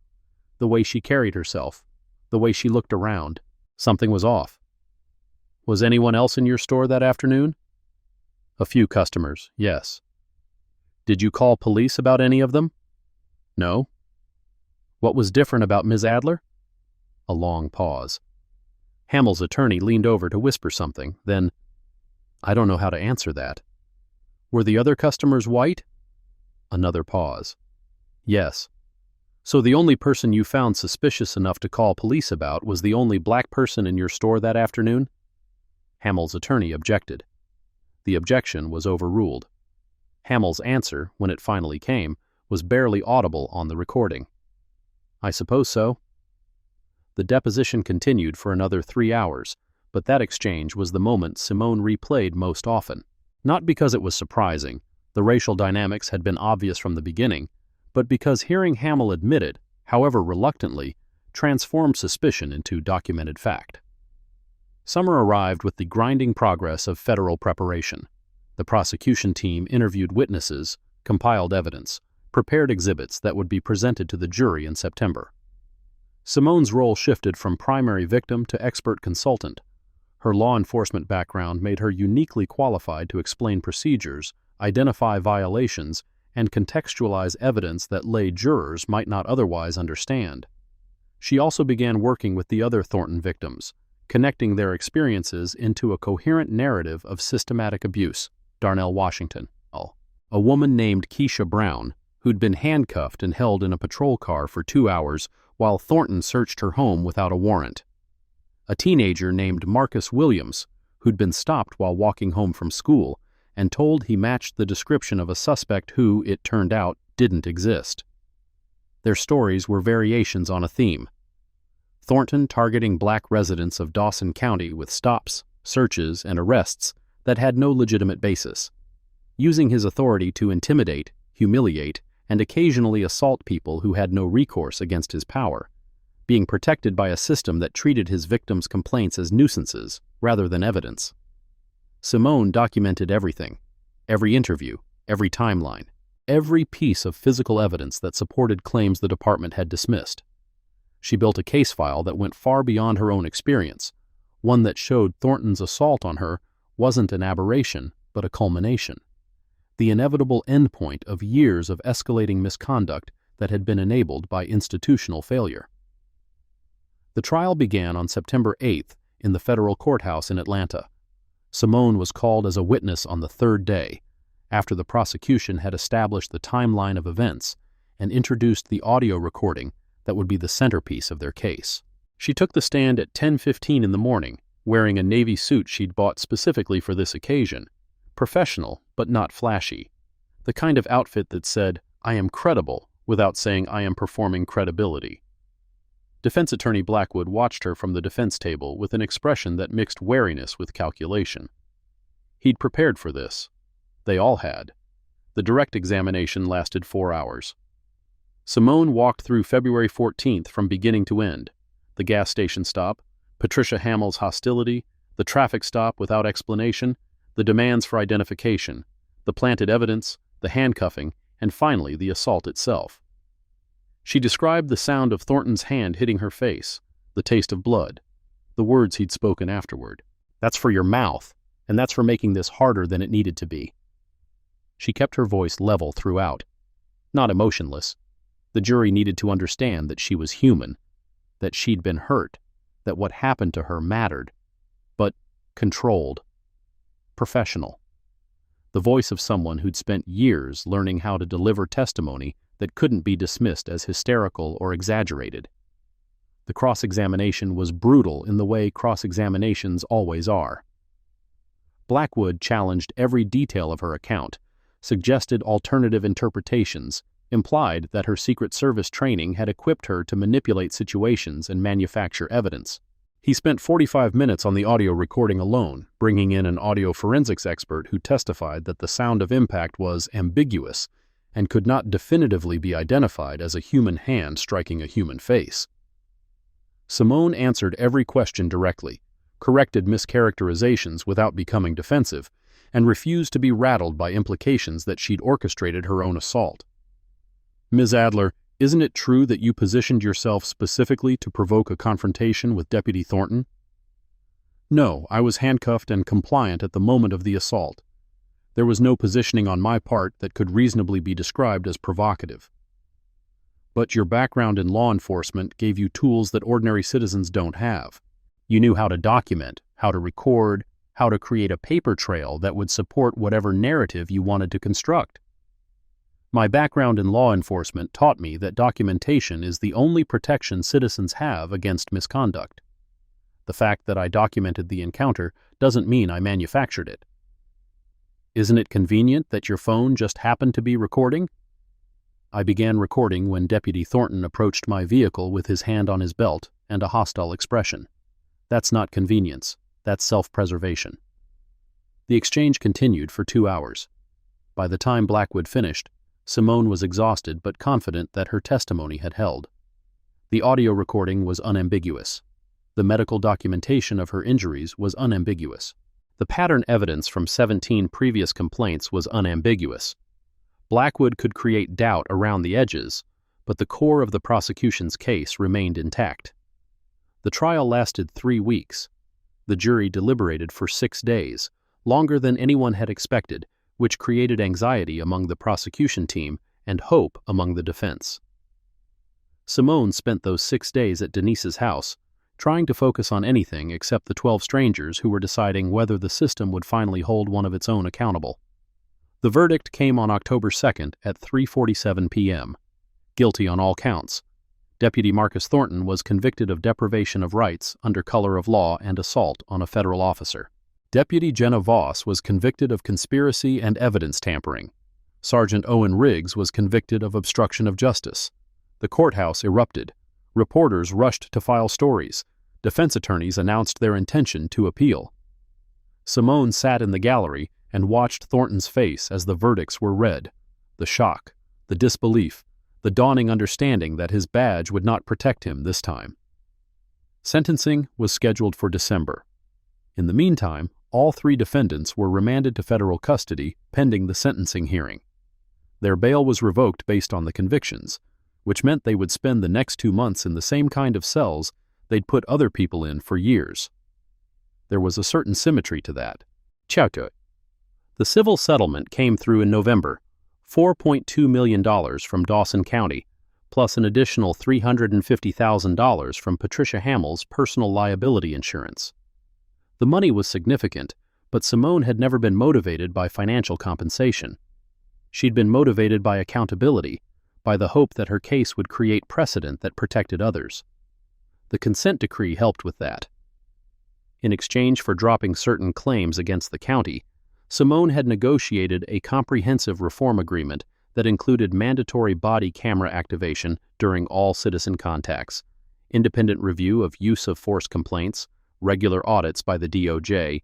Speaker 1: The way she carried herself, the way she looked around. Something was off." "Was anyone else in your store that afternoon?" "A few customers, yes." "Did you call police about any of them?" "No." "What was different about Ms. Adler?" A long pause. Hamill's attorney leaned over to whisper something, then, "I don't know how to answer that." "Were the other customers white?" Another pause. "Yes." "So the only person you found suspicious enough to call police about was the only black person in your store that afternoon?" Hamill's attorney objected. The objection was overruled. Hamill's answer, when it finally came, was barely audible on the recording. "I suppose so." The deposition continued for another 3 hours, but that exchange was the moment Simone replayed most often. Not because it was surprising, the racial dynamics had been obvious from the beginning, but because hearing Hamill admit it, however reluctantly, transformed suspicion into documented fact. Summer arrived with the grinding progress of federal preparation. The prosecution team interviewed witnesses, compiled evidence, prepared exhibits that would be presented to the jury in September. Simone's role shifted from primary victim to expert consultant. Her law enforcement background made her uniquely qualified to explain procedures, identify violations, and contextualize evidence that lay jurors might not otherwise understand. She also began working with the other Thornton victims, connecting their experiences into a coherent narrative of systematic abuse. Darnell Washington, a woman named Keisha Brown, who'd been handcuffed and held in a patrol car for 2 hours while Thornton searched her home without a warrant. A teenager named Marcus Williams, who'd been stopped while walking home from school and told he matched the description of a suspect who, it turned out, didn't exist. Their stories were variations on a theme. Thornton targeting black residents of Dawson County with stops, searches, and arrests that had no legitimate basis, using his authority to intimidate, humiliate, and occasionally assault people who had no recourse against his power, being protected by a system that treated his victims' complaints as nuisances rather than evidence. Simone documented everything, every interview, every timeline, every piece of physical evidence that supported claims the department had dismissed. She built a case file that went far beyond her own experience, one that showed Thornton's assault on her wasn't an aberration, but a culmination, the inevitable endpoint of years of escalating misconduct that had been enabled by institutional failure. The trial began on September 8th in the federal courthouse in Atlanta. Simone was called as a witness on the 3rd day, after the prosecution had established the timeline of events and introduced the audio recording that would be the centerpiece of their case. She took the stand at 10:15 in the morning, wearing a navy suit she'd bought specifically for this occasion, professional but not flashy, the kind of outfit that said, "I am credible," without saying "I am performing credibility." Defense attorney Blackwood watched her from the defense table with an expression that mixed wariness with calculation. He'd prepared for this. They all had. The direct examination lasted 4 hours. Simone walked through February 14th from beginning to end. The gas station stop, Patricia Hamill's hostility, the traffic stop without explanation, the demands for identification, the planted evidence, the handcuffing, and finally the assault itself. She described the sound of Thornton's hand hitting her face, the taste of blood, the words he'd spoken afterward. "That's for your mouth, and that's for making this harder than it needed to be." She kept her voice level throughout, not emotionless. The jury needed to understand that she was human, that she'd been hurt, that what happened to her mattered, but controlled, professional. The voice of someone who'd spent years learning how to deliver testimony that couldn't be dismissed as hysterical or exaggerated. The cross-examination was brutal in the way cross-examinations always are. Blackwood challenged every detail of her account, suggested alternative interpretations, implied that her Secret Service training had equipped her to manipulate situations and manufacture evidence. He spent 45 minutes on the audio recording alone, bringing in an audio forensics expert who testified that the sound of impact was ambiguous and could not definitively be identified as a human hand striking a human face. Simone answered every question directly, corrected mischaracterizations without becoming defensive, and refused to be rattled by implications that she'd orchestrated her own assault. "Ms. Adler, isn't it true that you positioned yourself specifically to provoke a confrontation with Deputy Thornton?" "No, I was handcuffed and compliant at the moment of the assault. There was no positioning on my part that could reasonably be described as provocative." "But your background in law enforcement gave you tools that ordinary citizens don't have. You knew how to document, how to record, how to create a paper trail that would support whatever narrative you wanted to construct." "My background in law enforcement taught me that documentation is the only protection citizens have against misconduct. The fact that I documented the encounter doesn't mean I manufactured it." "Isn't it convenient that your phone just happened to be recording?" "I began recording when Deputy Thornton approached my vehicle with his hand on his belt and a hostile expression. That's not convenience, that's self-preservation." The exchange continued for 2 hours. By the time Blackwood finished, Simone was exhausted but confident that her testimony had held. The audio recording was unambiguous. The medical documentation of her injuries was unambiguous. The pattern evidence from 17 previous complaints was unambiguous. Blackwood could create doubt around the edges, but the core of the prosecution's case remained intact. The trial lasted 3 weeks. The jury deliberated for 6 days, longer than anyone had expected, which created anxiety among the prosecution team and hope among the defense. Simone spent those 6 days at Denise's house, trying to focus on anything except the 12 strangers who were deciding whether the system would finally hold one of its own accountable. The verdict came on October 2nd at 3:47 p.m. Guilty on all counts. Deputy Marcus Thornton was convicted of deprivation of rights under color of law and assault on a federal officer. Deputy Jenna Voss was convicted of conspiracy and evidence tampering. Sergeant Owen Riggs was convicted of obstruction of justice. The courthouse erupted. Reporters rushed to file stories. Defense attorneys announced their intention to appeal. Simone sat in the gallery and watched Thornton's face as the verdicts were read. The shock, the disbelief, the dawning understanding that his badge would not protect him this time. Sentencing was scheduled for December. In the meantime, all 3 defendants were remanded to federal custody pending the sentencing hearing. Their bail was revoked based on the convictions, which meant they would spend the next 2 months in the same kind of cells they'd put other people in for years. There was a certain symmetry to that. The civil settlement came through in November, $4.2 million from Dawson County, plus an additional $350,000 from Patricia Hamill's personal liability insurance. The money was significant, but Simone had never been motivated by financial compensation. She'd been motivated by accountability, by the hope that her case would create precedent that protected others. The consent decree helped with that. In exchange for dropping certain claims against the county, Simone had negotiated a comprehensive reform agreement that included mandatory body camera activation during all citizen contacts, independent review of use of force complaints, regular audits by the DOJ,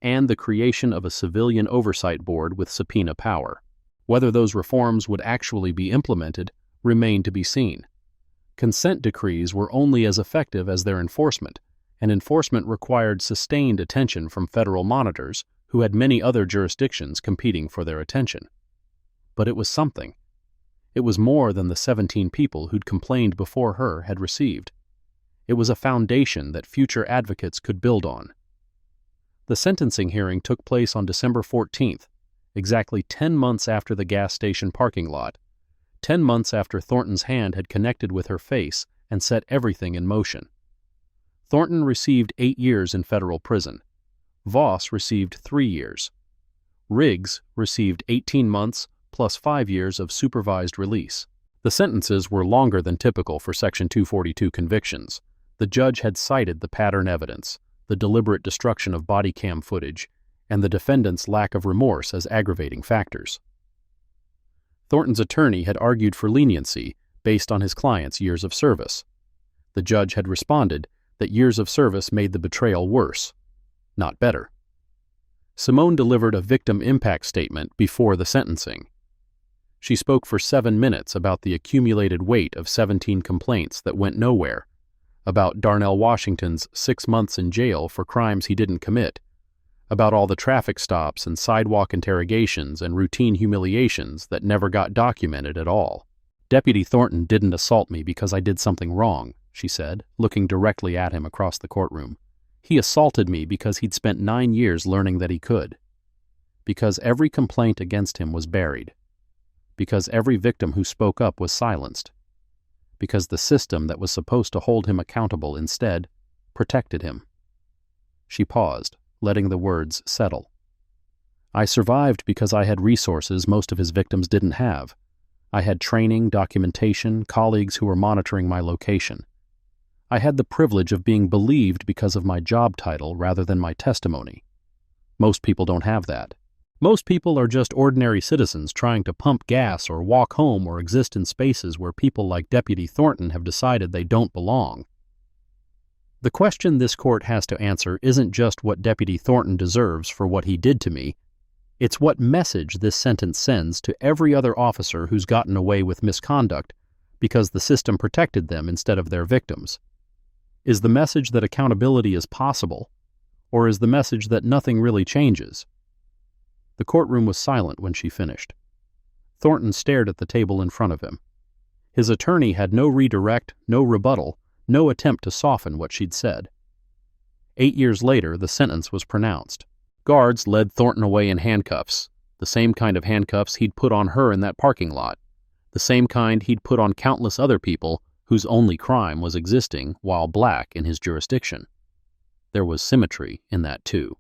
Speaker 1: and the creation of a civilian oversight board with subpoena power. Whether those reforms would actually be implemented remained to be seen. Consent decrees were only as effective as their enforcement, and enforcement required sustained attention from federal monitors who had many other jurisdictions competing for their attention. But it was something. It was more than the 17 people who'd complained before her had received. It was a foundation that future advocates could build on. The sentencing hearing took place on December 14th, exactly 10 months after the gas station parking lot, 10 months after Thornton's hand had connected with her face and set everything in motion. Thornton received 8 years in federal prison. Voss received 3 years. Riggs received 18 months plus 5 years of supervised release. The sentences were longer than typical for Section 242 convictions. The judge had cited the pattern evidence, the deliberate destruction of body cam footage, and the defendant's lack of remorse as aggravating factors. Thornton's attorney had argued for leniency based on his client's years of service. The judge had responded that years of service made the betrayal worse, not better. Simone delivered a victim impact statement before the sentencing. She spoke for 7 minutes about the accumulated weight of 17 complaints that went nowhere, about Darnell Washington's 6 months in jail for crimes he didn't commit, about all the traffic stops and sidewalk interrogations and routine humiliations that never got documented at all. "Deputy Thornton didn't assault me because I did something wrong," she said, looking directly at him across the courtroom. "He assaulted me because he'd spent 9 years learning that he could. Because every complaint against him was buried. Because every victim who spoke up was silenced. Because the system that was supposed to hold him accountable instead protected him." She paused, letting the words settle. "I survived because I had resources most of his victims didn't have. I had training, documentation, colleagues who were monitoring my location. I had the privilege of being believed because of my job title rather than my testimony. Most people don't have that. Most people are just ordinary citizens trying to pump gas or walk home or exist in spaces where people like Deputy Thornton have decided they don't belong. The question this court has to answer isn't just what Deputy Thornton deserves for what he did to me. It's what message this sentence sends to every other officer who's gotten away with misconduct because the system protected them instead of their victims. Is the message that accountability is possible, or is the message that nothing really changes?" The courtroom was silent when she finished. Thornton stared at the table in front of him. His attorney had no redirect, no rebuttal, no attempt to soften what she'd said. 8 years later, the sentence was pronounced. Guards led Thornton away in handcuffs, the same kind of handcuffs he'd put on her in that parking lot, the same kind he'd put on countless other people whose only crime was existing while black in his jurisdiction. There was symmetry in that, too.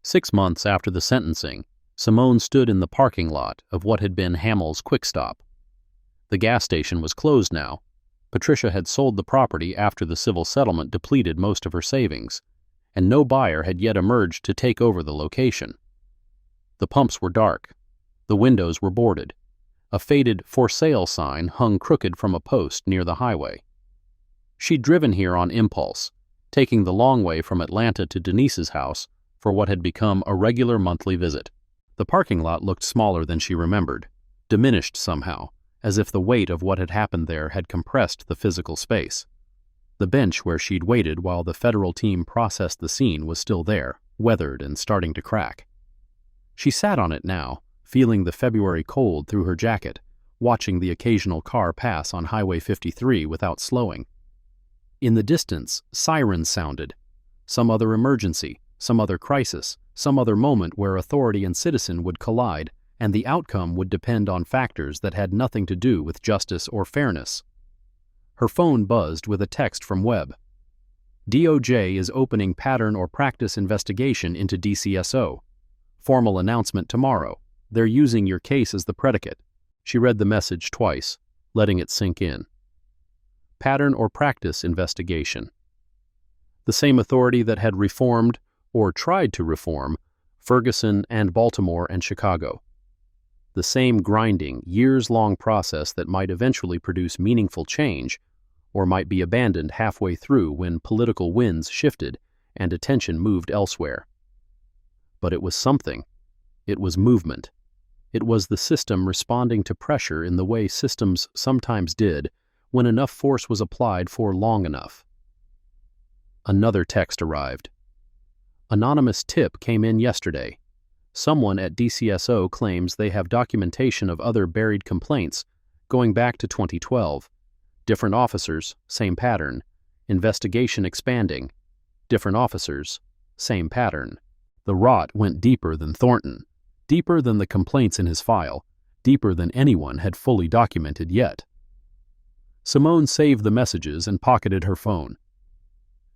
Speaker 1: 6 months after the sentencing, Simone stood in the parking lot of what had been Hamill's Quick Stop. The gas station was closed now. Patricia had sold the property after the civil settlement depleted most of her savings, and no buyer had yet emerged to take over the location. The pumps were dark. The windows were boarded. A faded "For Sale" sign hung crooked from a post near the highway. She'd driven here on impulse, taking the long way from Atlanta to Denise's house for what had become a regular monthly visit. The parking lot looked smaller than she remembered, diminished somehow, as if the weight of what had happened there had compressed the physical space. The bench where she'd waited while the federal team processed the scene was still there, weathered and starting to crack. She sat on it now, feeling the February cold through her jacket, watching the occasional car pass on Highway 53 without slowing. In the distance, sirens sounded. Some other emergency, some other crisis, some other moment where authority and citizen would collide, and the outcome would depend on factors that had nothing to do with justice or fairness. Her phone buzzed with a text from Webb. "DOJ is opening pattern or practice investigation into DCSO. Formal announcement tomorrow. They're using your case as the predicate." She read the message twice, letting it sink in. Pattern or practice investigation. The same authority that had reformed, or tried to reform, Ferguson and Baltimore and Chicago. The same grinding, years-long process that might eventually produce meaningful change, or might be abandoned halfway through when political winds shifted and attention moved elsewhere. But it was something. It was movement. It was the system responding to pressure in the way systems sometimes did when enough force was applied for long enough. Another text arrived. "Anonymous tip came in yesterday. Someone at DCSO claims they have documentation of other buried complaints going back to 2012. Different officers, same pattern. Investigation expanding. Different officers, same pattern." The rot went deeper than Thornton, deeper than the complaints in his file, deeper than anyone had fully documented yet. Simone saved the messages and pocketed her phone.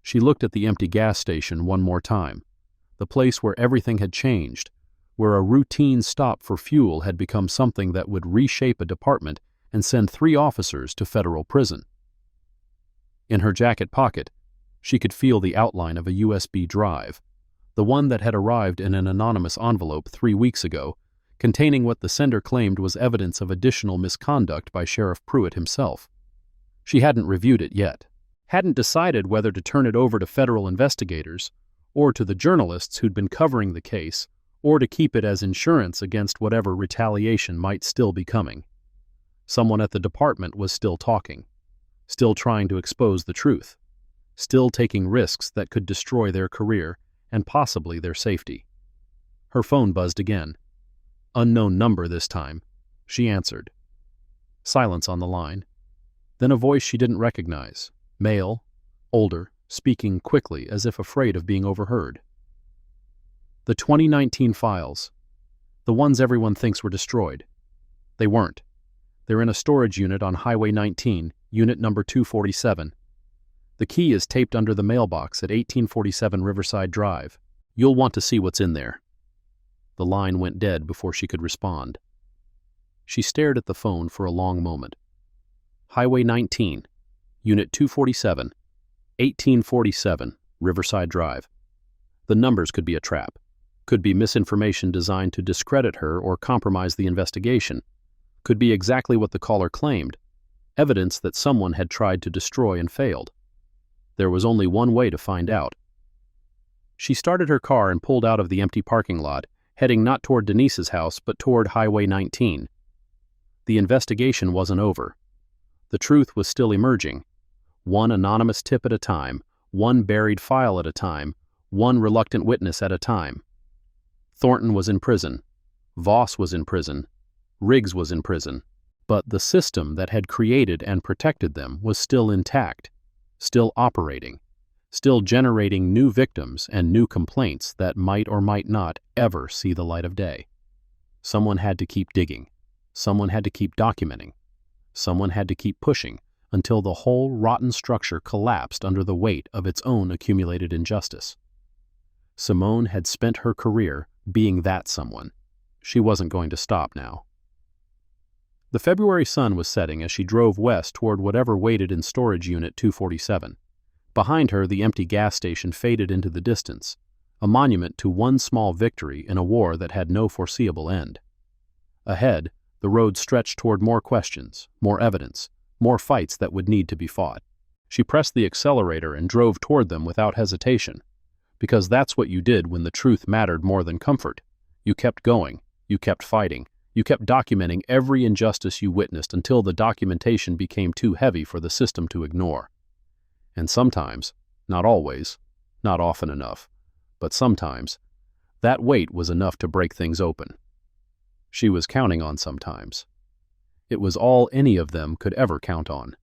Speaker 1: She looked at the empty gas station one more time, the place where everything had changed, where a routine stop for fuel had become something that would reshape a department and send 3 officers to federal prison. In her jacket pocket, she could feel the outline of a USB drive, the one that had arrived in an anonymous envelope 3 weeks ago, containing what the sender claimed was evidence of additional misconduct by Sheriff Pruitt himself. She hadn't reviewed it yet, hadn't decided whether to turn it over to federal investigators, or to the journalists who'd been covering the case, or to keep it as insurance against whatever retaliation might still be coming. Someone at the department was still talking, still trying to expose the truth, still taking risks that could destroy their career and possibly their safety. Her phone buzzed again. Unknown number this time. She answered. Silence on the line. Then a voice she didn't recognize, male, older, speaking quickly as if afraid of being overheard. The 2019 files. The ones everyone thinks were destroyed. They weren't. They're in a storage unit on Highway 19, unit number 247. The key is taped under the mailbox at 1847 Riverside Drive. You'll want to see what's in there. The line went dead before she could respond. She stared at the phone for a long moment. Highway 19, unit 247, 1847 Riverside Drive. The numbers could be a trap. Could be misinformation designed to discredit her or compromise the investigation. Could be exactly what the caller claimed, evidence that someone had tried to destroy and failed. There was only one way to find out. She started her car and pulled out of the empty parking lot, heading not toward Denise's house but toward Highway 19. The investigation wasn't over. The truth was still emerging. One anonymous tip at a time, one buried file at a time, one reluctant witness at a time. Thornton was in prison. Voss was in prison. Riggs was in prison. But the system that had created and protected them was still intact, still operating, still generating new victims and new complaints that might or might not ever see the light of day. Someone had to keep digging. Someone had to keep documenting. Someone had to keep pushing until the whole rotten structure collapsed under the weight of its own accumulated injustice. Simone had spent her career being that someone. She wasn't going to stop now. The February sun was setting as she drove west toward whatever waited in storage unit 247. Behind her, the empty gas station faded into the distance, a monument to one small victory in a war that had no foreseeable end. Ahead, the road stretched toward more questions, more evidence, more fights that would need to be fought. She pressed the accelerator and drove toward them without hesitation, because that's what you did when the truth mattered more than comfort. You kept going, you kept fighting, you kept documenting every injustice you witnessed until the documentation became too heavy for the system to ignore. And sometimes, not always, not often enough, but sometimes, that weight was enough to break things open. She was counting on sometimes. It was all any of them could ever count on.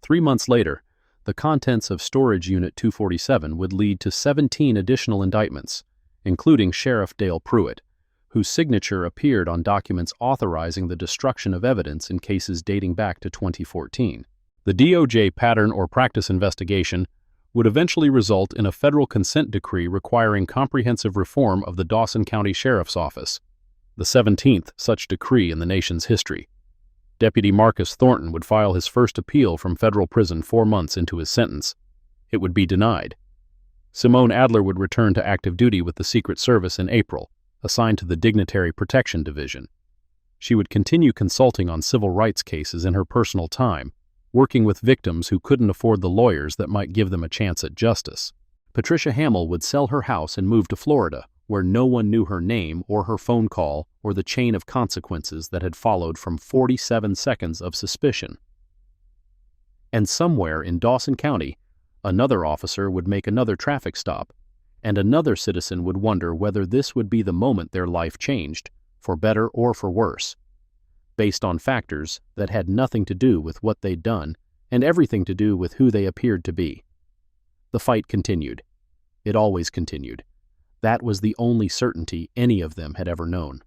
Speaker 1: 3 months later, the contents of Storage Unit 247 would lead to 17 additional indictments, including Sheriff Dale Pruitt, whose signature appeared on documents authorizing the destruction of evidence in cases dating back to 2014. The DOJ pattern or practice investigation would eventually result in a federal consent decree requiring comprehensive reform of the Dawson County Sheriff's Office, the 17th such decree in the nation's history. Deputy Marcus Thornton would file his first appeal from federal prison 4 months into his sentence. It would be denied. Simone Adler would return to active duty with the Secret Service in April, assigned to the Dignitary Protection Division. She would continue consulting on civil rights cases in her personal time, working with victims who couldn't afford the lawyers that might give them a chance at justice. Patricia Hamill would sell her house and move to Florida, where no one knew her name or her phone call or the chain of consequences that had followed from 47 seconds of suspicion. And somewhere in Dawson County, another officer would make another traffic stop, and another citizen would wonder whether this would be the moment their life changed, for better or for worse, based on factors that had nothing to do with what they'd done and everything to do with who they appeared to be. The fight continued. It always continued. That was the only certainty any of them had ever known.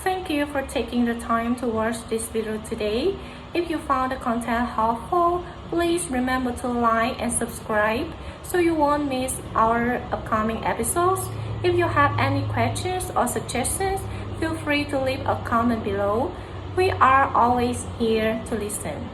Speaker 2: Thank you for taking the time to watch this video today. If you found the content helpful, please remember to like and subscribe so you won't miss our upcoming episodes. If you have any questions or suggestions, feel free to leave a comment below. We are always here to listen.